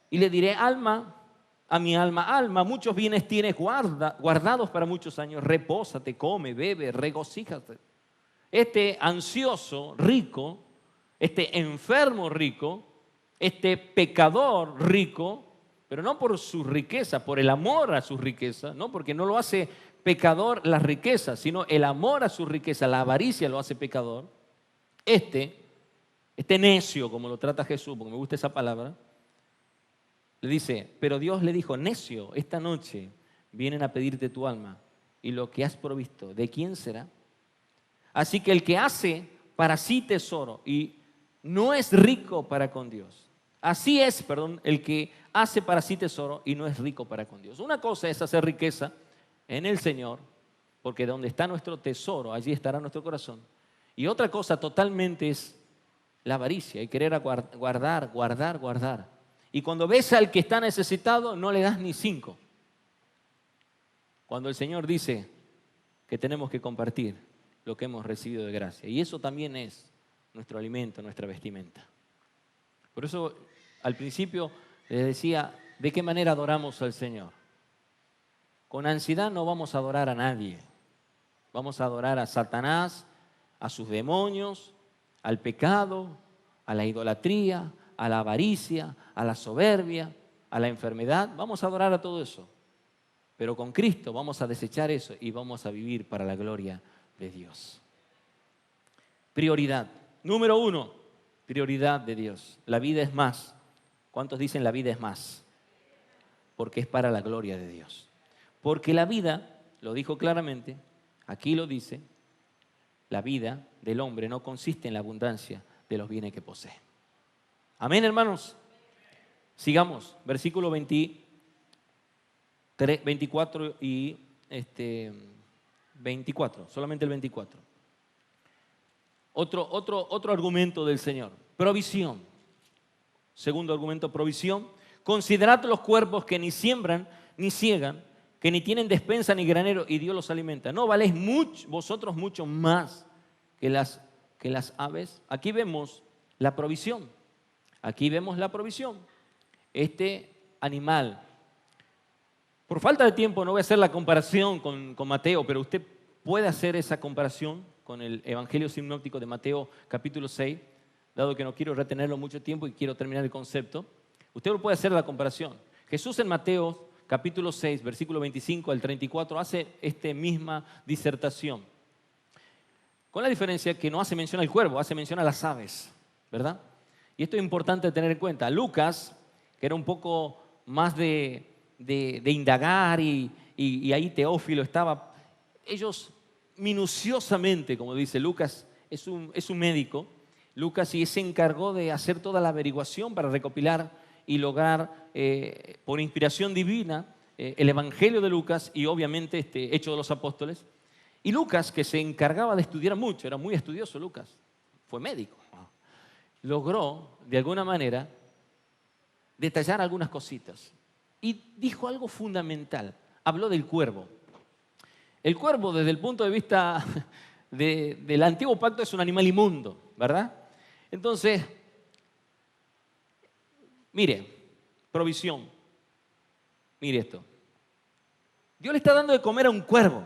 Y le diré, alma, a mi alma, alma, muchos bienes tienes guardados para muchos años. Repósate, come, bebe, regocíjate. Este ansioso rico, este enfermo rico, este pecador rico, pero no por su riqueza, por el amor a su riqueza, no, porque no lo hace pecador las riquezas, sino el amor a su riqueza, la avaricia lo hace pecador. Este necio, como lo trata Jesús, porque me gusta esa palabra, le dice, pero Dios le dijo, necio, esta noche vienen a pedirte tu alma y lo que has provisto, ¿de quién será? Así que el que hace para sí tesoro y no es rico para con Dios. Así es, el que hace para sí tesoro y no es rico para con Dios. Una cosa es hacer riqueza en el Señor, porque donde está nuestro tesoro, allí estará nuestro corazón. Y otra cosa totalmente es la avaricia y querer guardar. Y cuando ves al que está necesitado, no le das ni 5. Cuando el Señor dice que tenemos que compartir lo que hemos recibido de gracia. Y eso también es nuestro alimento, nuestra vestimenta. Por eso, al principio les decía, ¿de qué manera adoramos al Señor? Con ansiedad no vamos a adorar a nadie. Vamos a adorar a Satanás, a sus demonios, al pecado, a la idolatría, a la avaricia, a la soberbia, a la enfermedad. Vamos a adorar a todo eso. Pero con Cristo vamos a desechar eso y vamos a vivir para la gloria de Dios. Prioridad. Número 1, prioridad de Dios. La vida es más. ¿Cuántos dicen la vida es más? Porque es para la gloria de Dios. Porque la vida, lo dijo claramente, aquí lo dice, la vida del hombre no consiste en la abundancia de los bienes que posee. Amén, hermanos. Sigamos, versículo 24 y 24, solamente el 24. Otro argumento del Señor, provisión. Segundo argumento, provisión. Considerad los cuerpos que ni siembran ni ciegan, que ni tienen despensa ni granero, y Dios los alimenta. ¿No valéis vosotros mucho más que las aves? Aquí vemos la provisión. Aquí vemos la provisión. Este animal. Por falta de tiempo no voy a hacer la comparación con Mateo, pero usted puede hacer esa comparación con el Evangelio sinóptico de Mateo capítulo 6, dado que no quiero retenerlo mucho tiempo y quiero terminar el concepto. Usted puede hacer la comparación. Jesús en Mateo capítulo 6, versículo 25 al 34, hace esta misma disertación. Con la diferencia que no hace mención al cuervo, hace mención a las aves, ¿verdad? Y esto es importante tener en cuenta. Lucas, que era un poco más de indagar y ahí Teófilo estaba, ellos minuciosamente, como dice Lucas, es un médico, Lucas, y se encargó de hacer toda la averiguación para recopilar y lograr, por inspiración divina, el Evangelio de Lucas y obviamente Hechos de los Apóstoles. Y Lucas, que se encargaba de estudiar mucho, era muy estudioso Lucas, fue médico, logró de alguna manera detallar algunas cositas. Y dijo algo fundamental, habló del cuervo. El cuervo, desde el punto de vista del antiguo pacto, es un animal inmundo, ¿verdad? Entonces, mire, provisión. Mire esto. Dios le está dando de comer a un cuervo.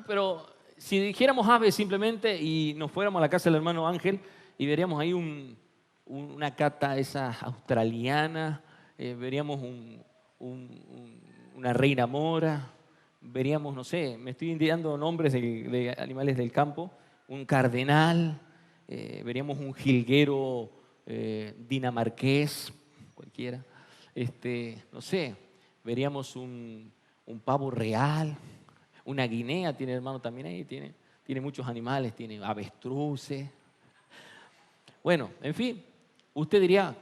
Pero si dijéramos aves simplemente y nos fuéramos a la casa del hermano Ángel y veríamos ahí una cata esa australiana, veríamos una reina mora, veríamos, no sé, me estoy indicando nombres de animales del campo, un cardenal, veríamos un jilguero dinamarqués, cualquiera. No sé, veríamos un pavo real, una guinea, tiene hermano también ahí, tiene muchos animales, tiene avestruces. Bueno, en fin, usted diría,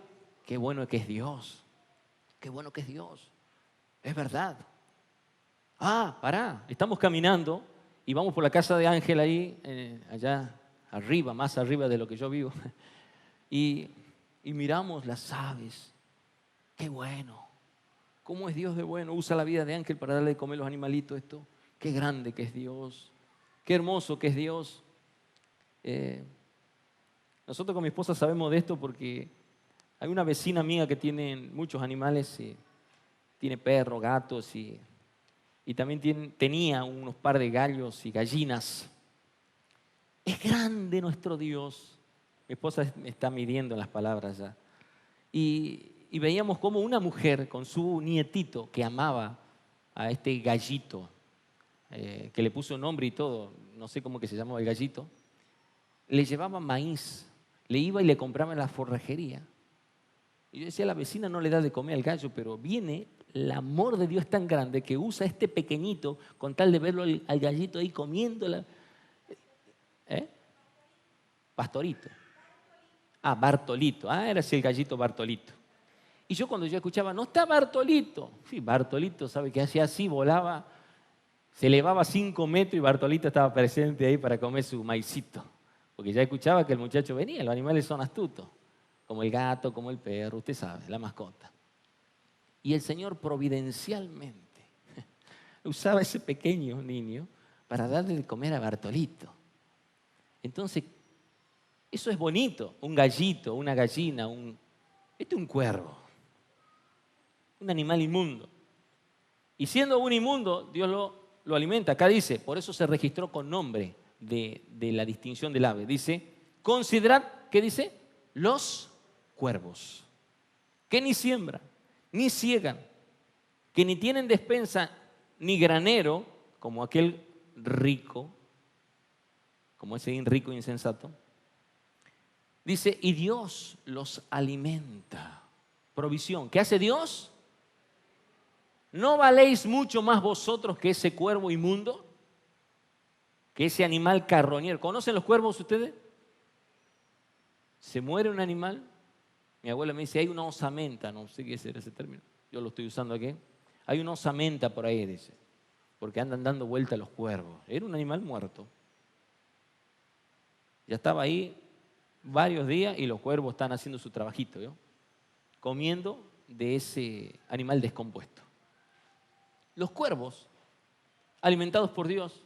qué bueno que es Dios, qué bueno que es Dios, es verdad. Ah, pará, estamos caminando y vamos por la casa de Ángel ahí, allá arriba, más arriba de lo que yo vivo, y miramos las aves, qué bueno, cómo es Dios de bueno, usa la vida de Ángel para darle de comer a los animalitos esto, qué grande que es Dios, qué hermoso que es Dios. Nosotros con mi esposa sabemos de esto porque hay una vecina mía que tiene muchos animales, tiene perros, gatos y también tenía unos par de gallos y gallinas. Es grande nuestro Dios. Mi esposa me está midiendo las palabras ya. Y veíamos como una mujer con su nietito que amaba a este gallito, que le puso nombre y todo, no sé cómo que se llamaba el gallito, le llevaba maíz, le iba y le compraba en la forrajería. Y yo decía, la vecina no le da de comer al gallo, pero viene, el amor de Dios tan grande que usa este pequeñito con tal de verlo al gallito ahí comiéndola. Pastorito. Ah, Bartolito. Ah, era así el gallito Bartolito. Y yo cuando yo escuchaba, no está Bartolito. Sí, Bartolito, ¿sabe qué hacía así? Volaba, se elevaba 5 metros y Bartolito estaba presente ahí para comer su maicito. Porque ya escuchaba que el muchacho venía, los animales son astutos. Como el gato, como el perro, usted sabe, la mascota. Y el Señor providencialmente usaba ese pequeño niño para darle de comer a Bartolito. Entonces, eso es bonito, un gallito, una gallina, este es un cuervo, un animal inmundo. Y siendo un inmundo, Dios lo alimenta. Acá dice, por eso se registró con nombre de la distinción del ave. Dice, considerad, ¿qué dice? Los cuervos, que ni siembran, ni ciegan, que ni tienen despensa, ni granero, como aquel rico, como ese rico insensato. Dice, y Dios los alimenta. Provisión. ¿Qué hace Dios? ¿No valéis mucho más vosotros que ese cuervo inmundo? Que ese animal carroñero. ¿Conocen los cuervos ustedes? Se muere un animal. Mi abuela me dice, hay una osamenta. No sé qué es ese término. Yo lo estoy usando aquí. Hay una osamenta por ahí, dice. Porque andan dando vuelta los cuervos. Era un animal muerto. Ya estaba ahí varios días y los cuervos están haciendo su trabajito, ¿no? Comiendo de ese animal descompuesto. Los cuervos, alimentados por Dios,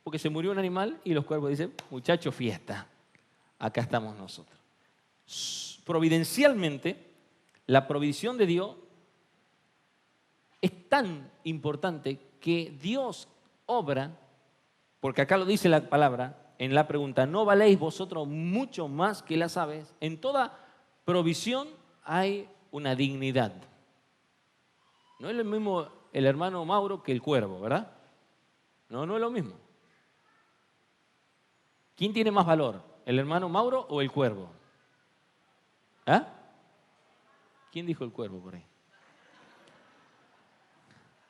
porque se murió un animal y los cuervos dicen, muchacho, fiesta, acá estamos nosotros. Providencialmente, la provisión de Dios es tan importante que Dios obra, porque acá lo dice la palabra, en la pregunta, ¿no valéis vosotros mucho más que las aves? En toda provisión hay una dignidad. No es lo mismo el hermano Mauro que el cuervo, ¿verdad? No es lo mismo. ¿Quién tiene más valor? ¿El hermano Mauro o el cuervo? ¿Ah? ¿Quién dijo el cuervo por ahí?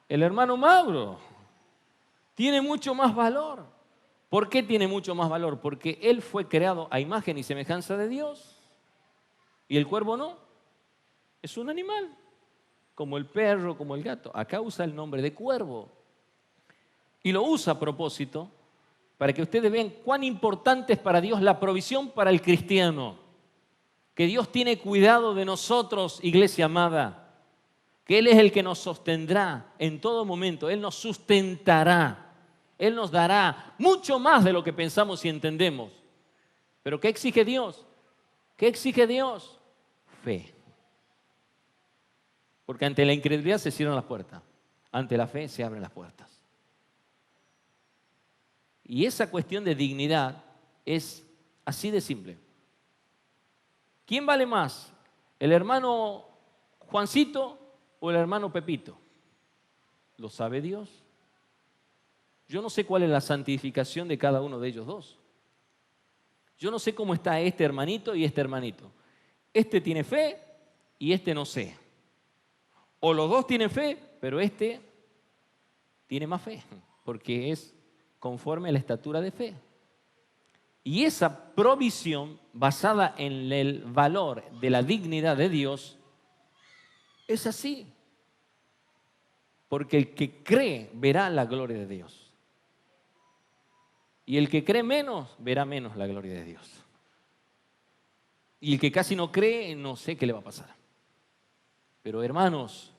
El hermano Mauro tiene mucho más valor. ¿Por qué tiene mucho más valor? Porque él fue creado a imagen y semejanza de Dios y el cuervo no. Es un animal, como el perro, como el gato. Acá usa el nombre de cuervo y lo usa a propósito para que ustedes vean cuán importante es para Dios la provisión para el cristiano. Que Dios tiene cuidado de nosotros, iglesia amada. Que Él es el que nos sostendrá en todo momento. Él nos sustentará. Él nos dará mucho más de lo que pensamos y entendemos. ¿Pero qué exige Dios? ¿Qué exige Dios? Fe. Porque ante la incredulidad se cierran las puertas. Ante la fe se abren las puertas. Y esa cuestión de dignidad es así de simple. ¿Quién vale más? ¿El hermano Juancito o el hermano Pepito? ¿Lo sabe Dios? Yo no sé cuál es la santificación de cada uno de ellos dos. Yo no sé cómo está este hermanito y este hermanito. Este tiene fe y este no sé. O los dos tienen fe, pero este tiene más fe, porque es conforme a la estatura de fe. Y esa provisión basada en el valor de la dignidad de Dios es así. Porque el que cree verá la gloria de Dios. Y el que cree menos verá menos la gloria de Dios. Y el que casi no cree, no sé qué le va a pasar. Pero hermanos,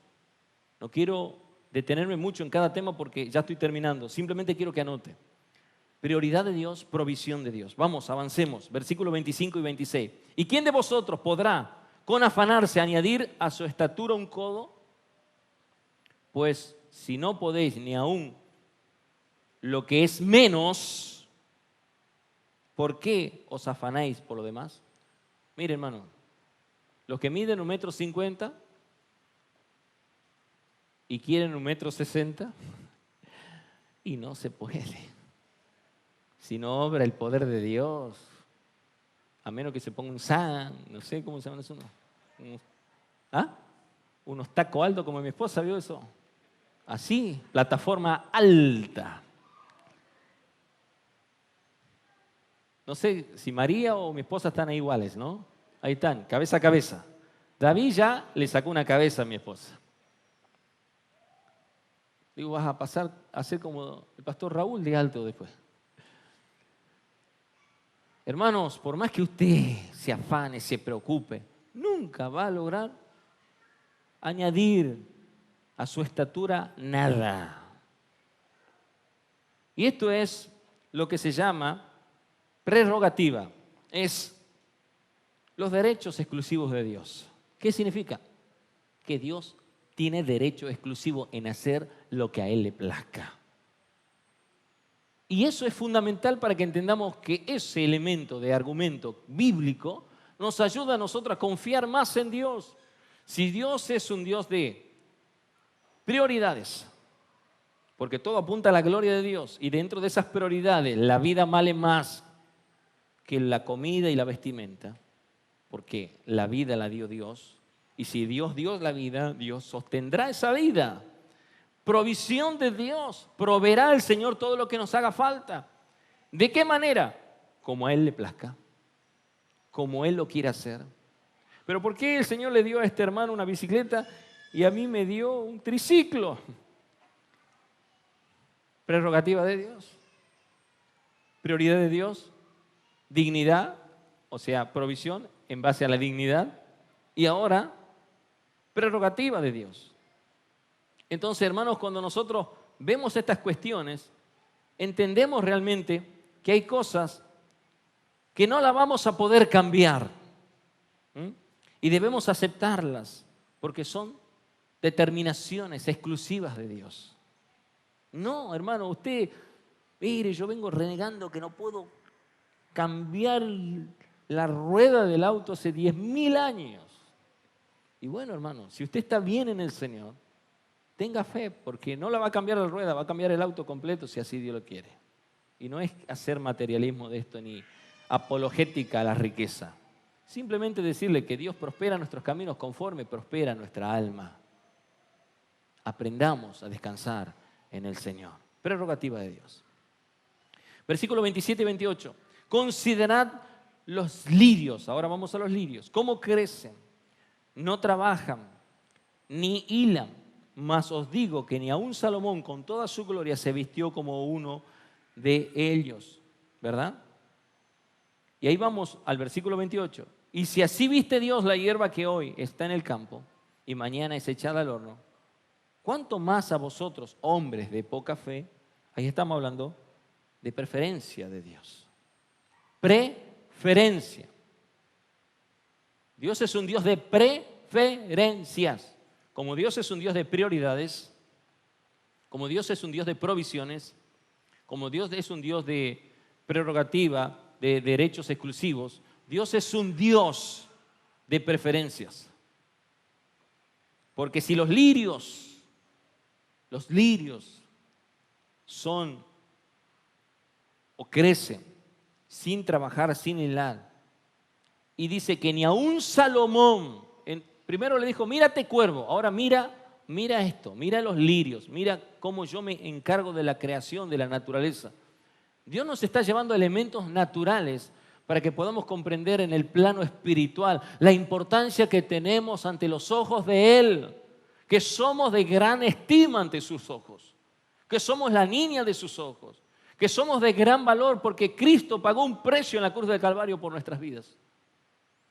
no quiero detenerme mucho en cada tema porque ya estoy terminando. Simplemente quiero que anote. Prioridad de Dios, provisión de Dios. Vamos, avancemos. Versículos 25 y 26. ¿Y quién de vosotros podrá con afanarse añadir a su estatura un codo? Pues si no podéis ni aún lo que es menos, ¿por qué os afanáis por lo demás? Mire, hermano, los que miden 1,50 m y quieren 1,60 m, y no se puede. Si no obra el poder de Dios, a menos que se ponga un san, no sé cómo se llaman eso. Unos tacos altos como mi esposa, ¿vio eso? Así, plataforma alta. No sé si María o mi esposa están ahí iguales, ¿no? Ahí están, cabeza a cabeza. David ya le sacó una cabeza a mi esposa. Digo, vas a pasar a ser como el pastor Raúl de alto después. Hermanos, por más que usted se afane, se preocupe, nunca va a lograr añadir a su estatura nada. Y esto es lo que se llama prerrogativa. Es los derechos exclusivos de Dios. ¿Qué significa? Que Dios tiene derecho exclusivo en hacer lo que a Él le plazca. Y eso es fundamental para que entendamos que ese elemento de argumento bíblico nos ayuda a nosotros a confiar más en Dios. Si Dios es un Dios de prioridades, porque todo apunta a la gloria de Dios, y dentro de esas prioridades la vida vale más que la comida y la vestimenta, porque la vida la dio Dios, y si Dios dio la vida, Dios sostendrá esa vida. Provisión de Dios, proveerá el Señor todo lo que nos haga falta. ¿De qué manera? Como a Él le plazca, como Él lo quiere hacer. Pero ¿por qué el Señor le dio a este hermano una bicicleta y a mí me dio un triciclo? Prerrogativa de Dios, prioridad de Dios, dignidad, o sea, provisión en base a la dignidad, y ahora prerrogativa de Dios. Entonces, hermanos, cuando nosotros vemos estas cuestiones, entendemos realmente que hay cosas que no las vamos a poder cambiar. Y debemos aceptarlas porque son determinaciones exclusivas de Dios. No, hermano, usted, mire, yo vengo renegando que no puedo cambiar la rueda del auto hace 10.000 años. Y bueno, hermano, si usted está bien en el Señor, tenga fe, porque no la va a cambiar la rueda, va a cambiar el auto completo si así Dios lo quiere. Y no es hacer materialismo de esto ni apologética a la riqueza. Simplemente decirle que Dios prospera nuestros caminos conforme prospera nuestra alma. Aprendamos a descansar en el Señor. Prerrogativa de Dios. Versículo 27 y 28. Considerad los lirios. Ahora vamos a los lirios. ¿Cómo crecen? No trabajan, ni hilan. Mas os digo que ni aun Salomón con toda su gloria se vistió como uno de ellos. ¿Verdad? Y ahí vamos al versículo 28. Y si así viste Dios la hierba que hoy está en el campo y mañana es echada al horno, ¿cuánto más a vosotros, hombres de poca fe? Ahí estamos hablando de preferencia de Dios. Preferencia. Dios es un Dios de preferencias. Como Dios es un Dios de prioridades, como Dios es un Dios de provisiones, como Dios es un Dios de prerrogativa, de derechos exclusivos, Dios es un Dios de preferencias. Porque si los lirios son o crecen sin trabajar, sin hilar. Y dice que ni aun Salomón, primero le dijo, mírate cuervo, ahora mira esto, mira los lirios, mira cómo yo me encargo de la creación, de la naturaleza. Dios nos está llevando elementos naturales para que podamos comprender en el plano espiritual la importancia que tenemos ante los ojos de Él, que somos de gran estima ante sus ojos, que somos la niña de sus ojos, que somos de gran valor porque Cristo pagó un precio en la cruz del Calvario por nuestras vidas.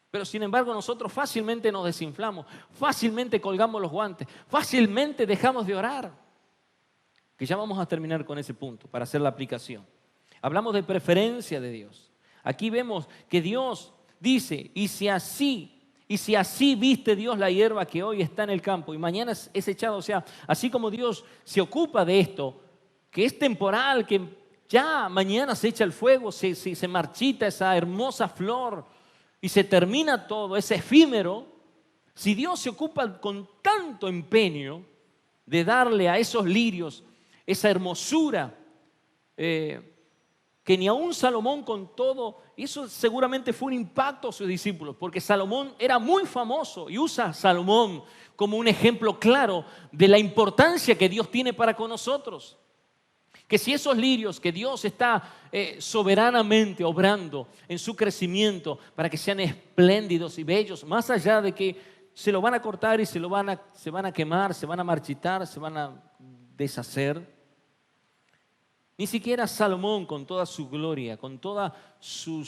Pero sin embargo nosotros fácilmente nos desinflamos, fácilmente colgamos los guantes, fácilmente dejamos de orar. Que ya vamos a terminar con ese punto para hacer la aplicación. Hablamos de preferencia de Dios. Aquí vemos que Dios dice, y si así viste Dios la hierba que hoy está en el campo y mañana es echada, o sea, así como Dios se ocupa de esto, que es temporal, que ya mañana se echa el fuego, se marchita esa hermosa flor y se termina todo, es efímero. Si Dios se ocupa con tanto empeño de darle a esos lirios esa hermosura, que ni aun Salomón con todo, y eso seguramente fue un impacto a sus discípulos, porque Salomón era muy famoso y usa a Salomón como un ejemplo claro de la importancia que Dios tiene para con nosotros. Que si esos lirios que Dios está soberanamente obrando en su crecimiento para que sean espléndidos y bellos, más allá de que se lo van a cortar y se van a quemar, se van a marchitar, se van a deshacer, ni siquiera Salomón con toda su gloria, con toda su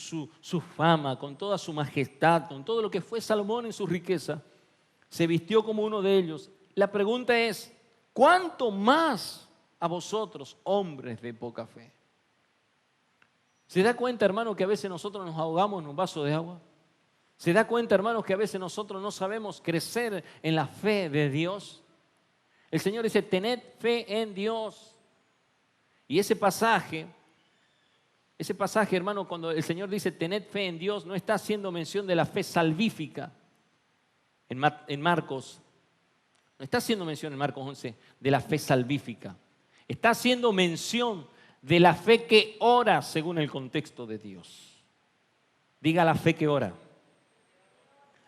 fama, con toda su majestad, con todo lo que fue Salomón en su riqueza, se vistió como uno de ellos. La pregunta es, ¿cuánto más a vosotros, hombres de poca fe? ¿Se da cuenta, hermano, que a veces nosotros nos ahogamos en un vaso de agua? ¿Se da cuenta, hermanos, que a veces nosotros no sabemos crecer en la fe de Dios? El Señor dice, tened fe en Dios. Y ese pasaje, hermano, cuando el Señor dice tened fe en Dios, no está haciendo mención de la fe salvífica en Marcos. No está haciendo mención en Marcos 11 de la fe salvífica. Está haciendo mención de la fe que ora según el contexto de Dios. Diga la fe que ora.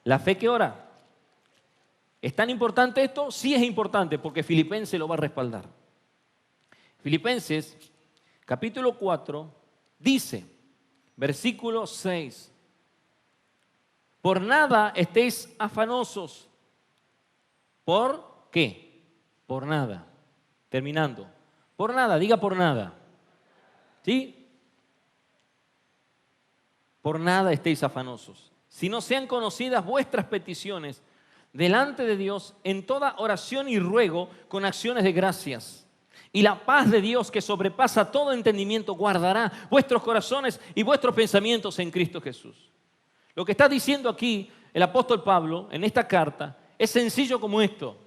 La fe que ora. ¿Es tan importante esto? Sí es importante porque Filipenses lo va a respaldar. Filipenses capítulo 4 dice, versículo 6, por nada estéis afanosos. ¿Por qué? Por nada. Terminando. Por nada, diga por nada. ¿Sí? Por nada estéis afanosos, si no sean conocidas vuestras peticiones delante de Dios en toda oración y ruego con acciones de gracias. Y la paz de Dios que sobrepasa todo entendimiento guardará vuestros corazones y vuestros pensamientos en Cristo Jesús. Lo que está diciendo aquí el apóstol Pablo en esta carta es sencillo como esto.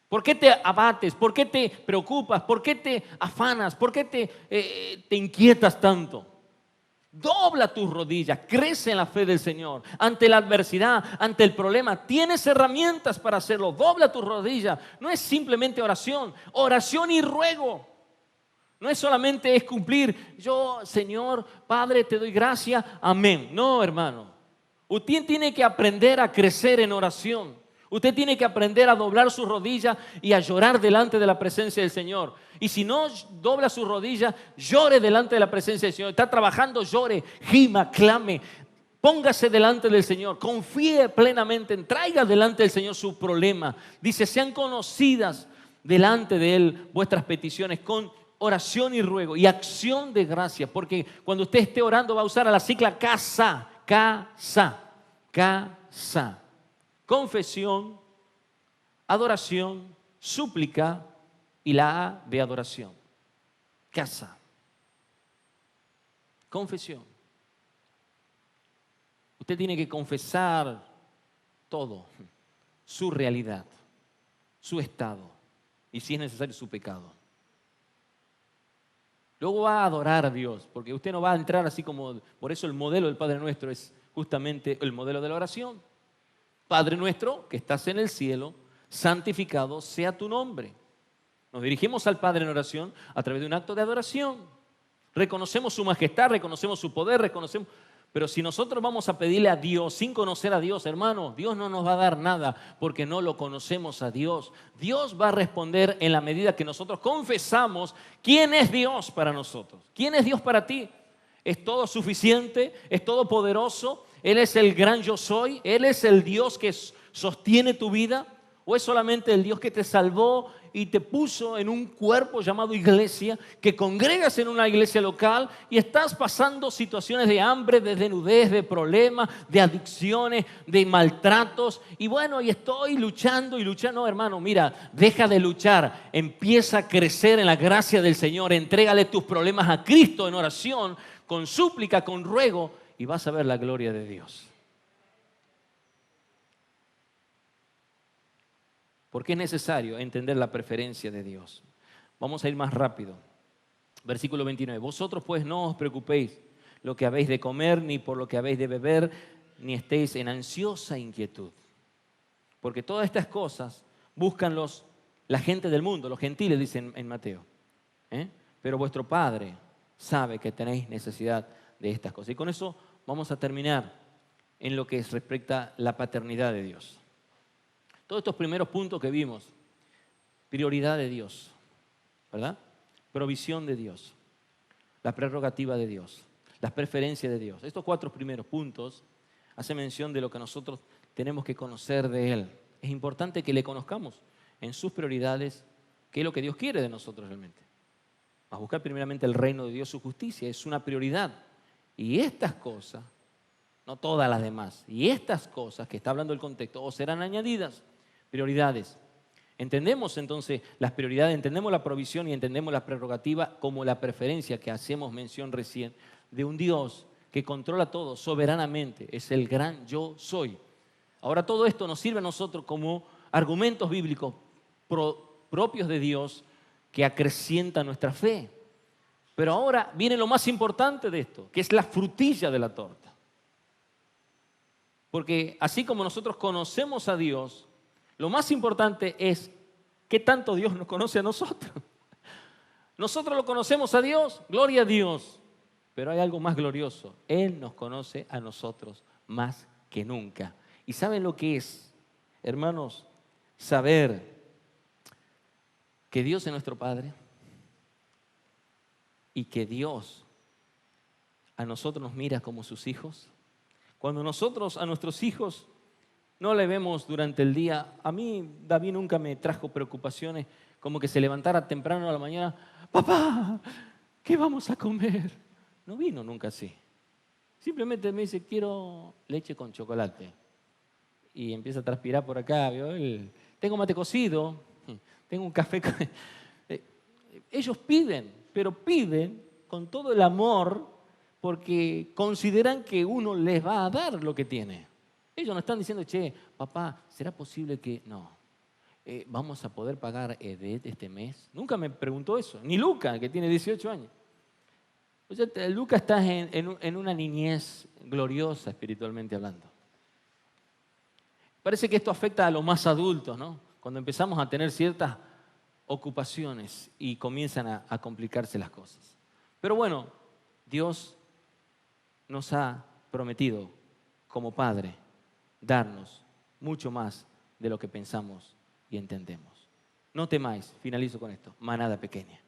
¿Por qué te abates? ¿Por qué te preocupas? ¿Por qué te afanas? ¿Por qué te inquietas tanto? Dobla tus rodillas, crece en la fe del Señor. Ante la adversidad, ante el problema, tienes herramientas para hacerlo. Dobla tus rodillas. No es simplemente oración, oración y ruego. No es solamente es cumplir, yo, Señor, Padre, te doy gracias, amén. No, hermano. Usted tiene que aprender a crecer en oración. Usted tiene que aprender a doblar sus rodillas y a llorar delante de la presencia del Señor. Y si no dobla sus rodillas, llore delante de la presencia del Señor. Está trabajando, llore, gima, clame. Póngase delante del Señor. Confíe plenamente, traiga delante del Señor su problema. Dice, sean conocidas delante de Él vuestras peticiones con oración y ruego y acción de gracia. Porque cuando usted esté orando va a usar a la sigla casa. Confesión, adoración, súplica y la A de adoración. Casa. Confesión. Usted tiene que confesar todo, su realidad, su estado y si es necesario su pecado. Luego va a adorar a Dios, porque usted no va a entrar así como, por eso el modelo del Padre Nuestro es justamente el modelo de la oración. Padre nuestro que estás en el cielo, santificado sea tu nombre. Nos dirigimos al Padre en oración a través de un acto de adoración. Reconocemos su majestad, reconocemos su poder, reconocemos... Pero si nosotros vamos a pedirle a Dios sin conocer a Dios, hermano, Dios no nos va a dar nada porque no lo conocemos a Dios. Dios va a responder en la medida que nosotros confesamos quién es Dios para nosotros. ¿Quién es Dios para ti? ¿Es todo suficiente? ¿Es todopoderoso? ¿Él es el gran yo soy? ¿Él es el Dios que sostiene tu vida? ¿O es solamente el Dios que te salvó y te puso en un cuerpo llamado iglesia, que congregas en una iglesia local y estás pasando situaciones de hambre, de desnudez, de problemas, de adicciones, de maltratos? Y bueno, y estoy luchando y luchando. No, hermano, mira, deja de luchar, empieza a crecer en la gracia del Señor, entrégale tus problemas a Cristo en oración, con súplica, con ruego, y vas a ver la gloria de Dios. Porque es necesario entender la preferencia de Dios. Vamos a ir más rápido. Versículo 29. Vosotros pues no os preocupéis lo que habéis de comer, ni por lo que habéis de beber, ni estéis en ansiosa inquietud. Porque todas estas cosas buscan la gente del mundo, los gentiles, dicen en Mateo. Pero vuestro Padre sabe que tenéis necesidad de estas cosas. Y con eso vamos a terminar en lo que respecta a la paternidad de Dios. Todos estos primeros puntos que vimos, prioridad de Dios, ¿verdad? Provisión de Dios, la prerrogativa de Dios, las preferencias de Dios. Estos 4 primeros puntos hacen mención de lo que nosotros tenemos que conocer de Él. Es importante que le conozcamos en sus prioridades, qué es lo que Dios quiere de nosotros realmente. A buscar primeramente el reino de Dios, su justicia, es una prioridad. Y estas cosas, no todas las demás, y estas cosas que está hablando el contexto, os serán añadidas. Prioridades. Entendemos entonces las prioridades, entendemos la provisión y entendemos la prerrogativa como la preferencia que hacemos mención recién de un Dios que controla todo soberanamente. Es el gran yo soy. Ahora todo esto nos sirve a nosotros como argumentos bíblicos propios de Dios que acrecientan nuestra fe. Pero ahora viene lo más importante de esto, que es la frutilla de la torta. Porque así como nosotros conocemos a Dios, lo más importante es qué tanto Dios nos conoce a nosotros. Nosotros lo conocemos a Dios, gloria a Dios. Pero hay algo más glorioso. Él nos conoce a nosotros más que nunca. ¿Y saben lo que es, hermanos? Saber que Dios es nuestro Padre y que Dios a nosotros nos mira como sus hijos. Cuando nosotros a nuestros hijos no le vemos durante el día. A mí David nunca me trajo preocupaciones como que se levantara temprano a la mañana. Papá, ¿qué vamos a comer? No vino nunca así. Simplemente me dice, quiero leche con chocolate. Y empieza a transpirar por acá. Tengo mate cocido, tengo un café. Ellos piden, pero piden con todo el amor porque consideran que uno les va a dar lo que tiene. Ellos no están diciendo, che, papá, ¿será posible que...? No, ¿vamos a poder pagar EDET este mes? Nunca me preguntó eso, ni Luca, que tiene 18 años. O sea, Luca está en una niñez gloriosa espiritualmente hablando. Parece que esto afecta a los más adultos, ¿no? Cuando empezamos a tener ciertas ocupaciones y comienzan a complicarse las cosas. Pero bueno, Dios nos ha prometido como Padre darnos mucho más de lo que pensamos y entendemos. No temáis, finalizo con esto, manada pequeña,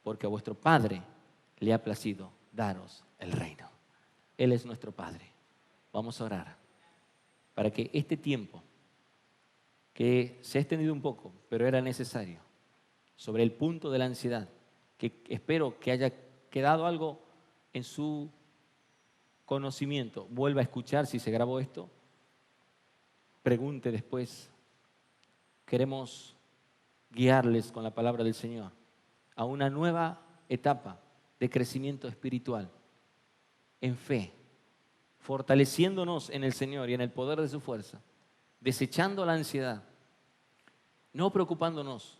porque a vuestro Padre le ha placido daros el reino. Él es nuestro Padre. Vamos a orar para que este tiempo, que se ha extendido un poco, pero era necesario, sobre el punto de la ansiedad, que espero que haya quedado algo en su conocimiento, vuelva a escuchar si se grabó esto, pregunte después. Queremos guiarles con la palabra del Señor a una nueva etapa de crecimiento espiritual, en fe, fortaleciéndonos en el Señor y en el poder de su fuerza, desechando la ansiedad, no preocupándonos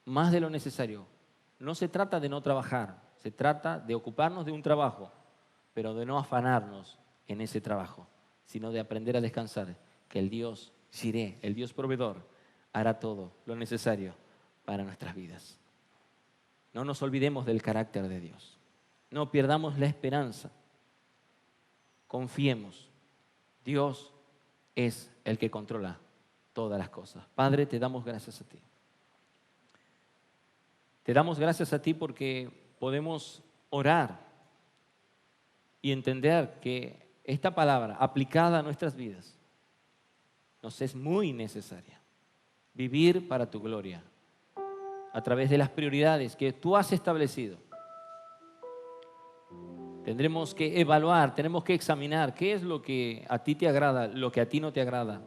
más de lo necesario. No se trata de no trabajar, se trata de ocuparnos de un trabajo, pero de no afanarnos en ese trabajo, sino de aprender a descansar, que el Dios Jireh, el Dios proveedor, hará todo lo necesario para nuestras vidas. No nos olvidemos del carácter de Dios. No perdamos la esperanza. Confiemos. Dios es el que controla todas las cosas. Padre, te damos gracias a ti. Te damos gracias a ti porque podemos orar y entender que esta palabra aplicada a nuestras vidas nos es muy necesaria. Vivir para tu gloria a través de las prioridades que tú has establecido. Tendremos que evaluar, tenemos que examinar qué es lo que a ti te agrada, lo que a ti no te agrada,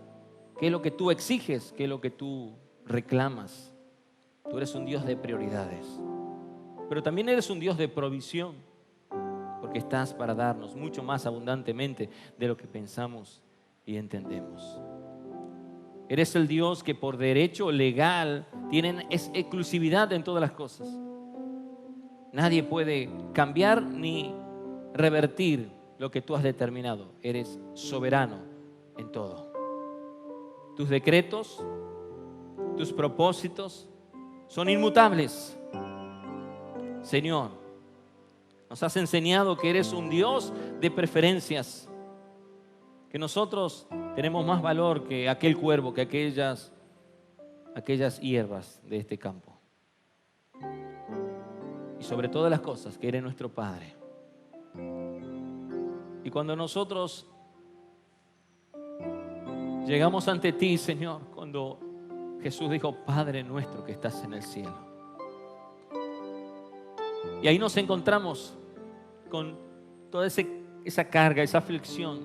qué es lo que tú exiges, qué es lo que tú reclamas. Tú eres un Dios de prioridades, pero también eres un Dios de provisión, porque estás para darnos mucho más abundantemente de lo que pensamos y entendemos. Eres el Dios que por derecho legal tienen exclusividad en todas las cosas. Nadie puede cambiar ni revertir lo que tú has determinado. Eres soberano en todo. Tus decretos, tus propósitos son inmutables. Señor, nos has enseñado que eres un Dios de preferencias, que nosotros tenemos más valor que aquel cuervo, que aquellas hierbas de este campo. Y sobre todas las cosas, que eres nuestro Padre. Y cuando nosotros llegamos ante ti, Señor, cuando Jesús dijo, Padre nuestro que estás en el cielo. Y ahí nos encontramos con toda esa carga, esa aflicción.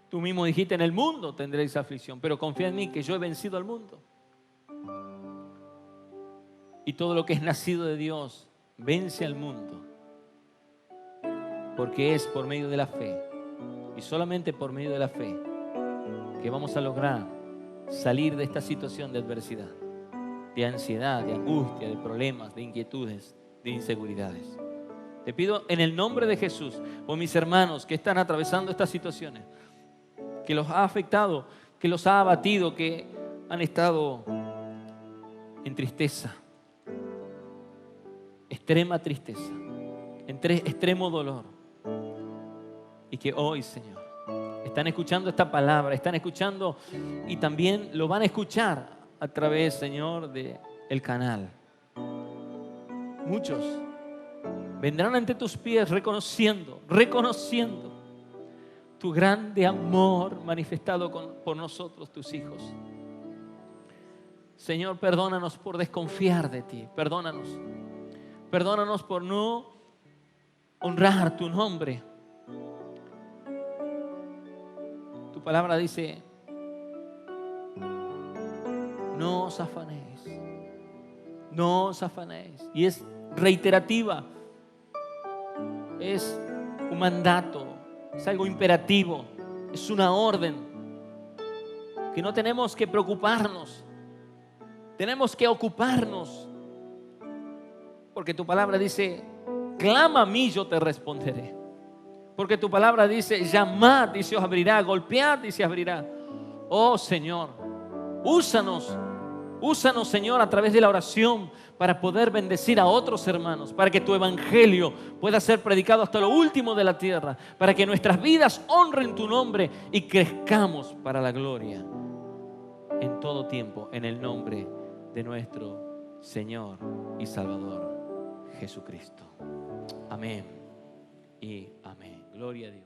Tú mismo dijiste, en el mundo tendréis aflicción, pero confía en mí que yo he vencido al mundo. Y todo lo que es nacido de Dios vence al mundo, porque es por medio de la fe, y solamente por medio de la fe, que vamos a lograr salir de esta situación de adversidad, de ansiedad, de angustia, de problemas, de inquietudes, de inseguridades. Te pido en el nombre de Jesús, por mis hermanos que están atravesando estas situaciones, que los ha afectado, que los ha abatido, que han estado en tristeza, extrema tristeza, extremo dolor, y que hoy, Señor, están escuchando esta palabra, están escuchando y también lo van a escuchar a través, Señor, del canal. Muchos vendrán ante tus pies reconociendo tu grande amor manifestado por nosotros, tus hijos. Señor, perdónanos por desconfiar de ti. Perdónanos por no honrar tu nombre. Tu palabra dice, no os afanéis. No os afanéis. Y es reiterativa. Es un mandato. Es algo imperativo. Es una orden. Que no tenemos que preocuparnos. Tenemos que ocuparnos. Porque tu palabra dice, clama a mí, yo te responderé. Porque tu palabra dice, llamad y se os abrirá, golpead y se abrirá. Oh Señor, úsanos, Señor, a través de la oración para poder bendecir a otros hermanos, para que tu evangelio pueda ser predicado hasta lo último de la tierra, para que nuestras vidas honren tu nombre y crezcamos para la gloria en todo tiempo, en el nombre de nuestro Señor y Salvador Jesucristo. Amén y amén. Gloria a Dios.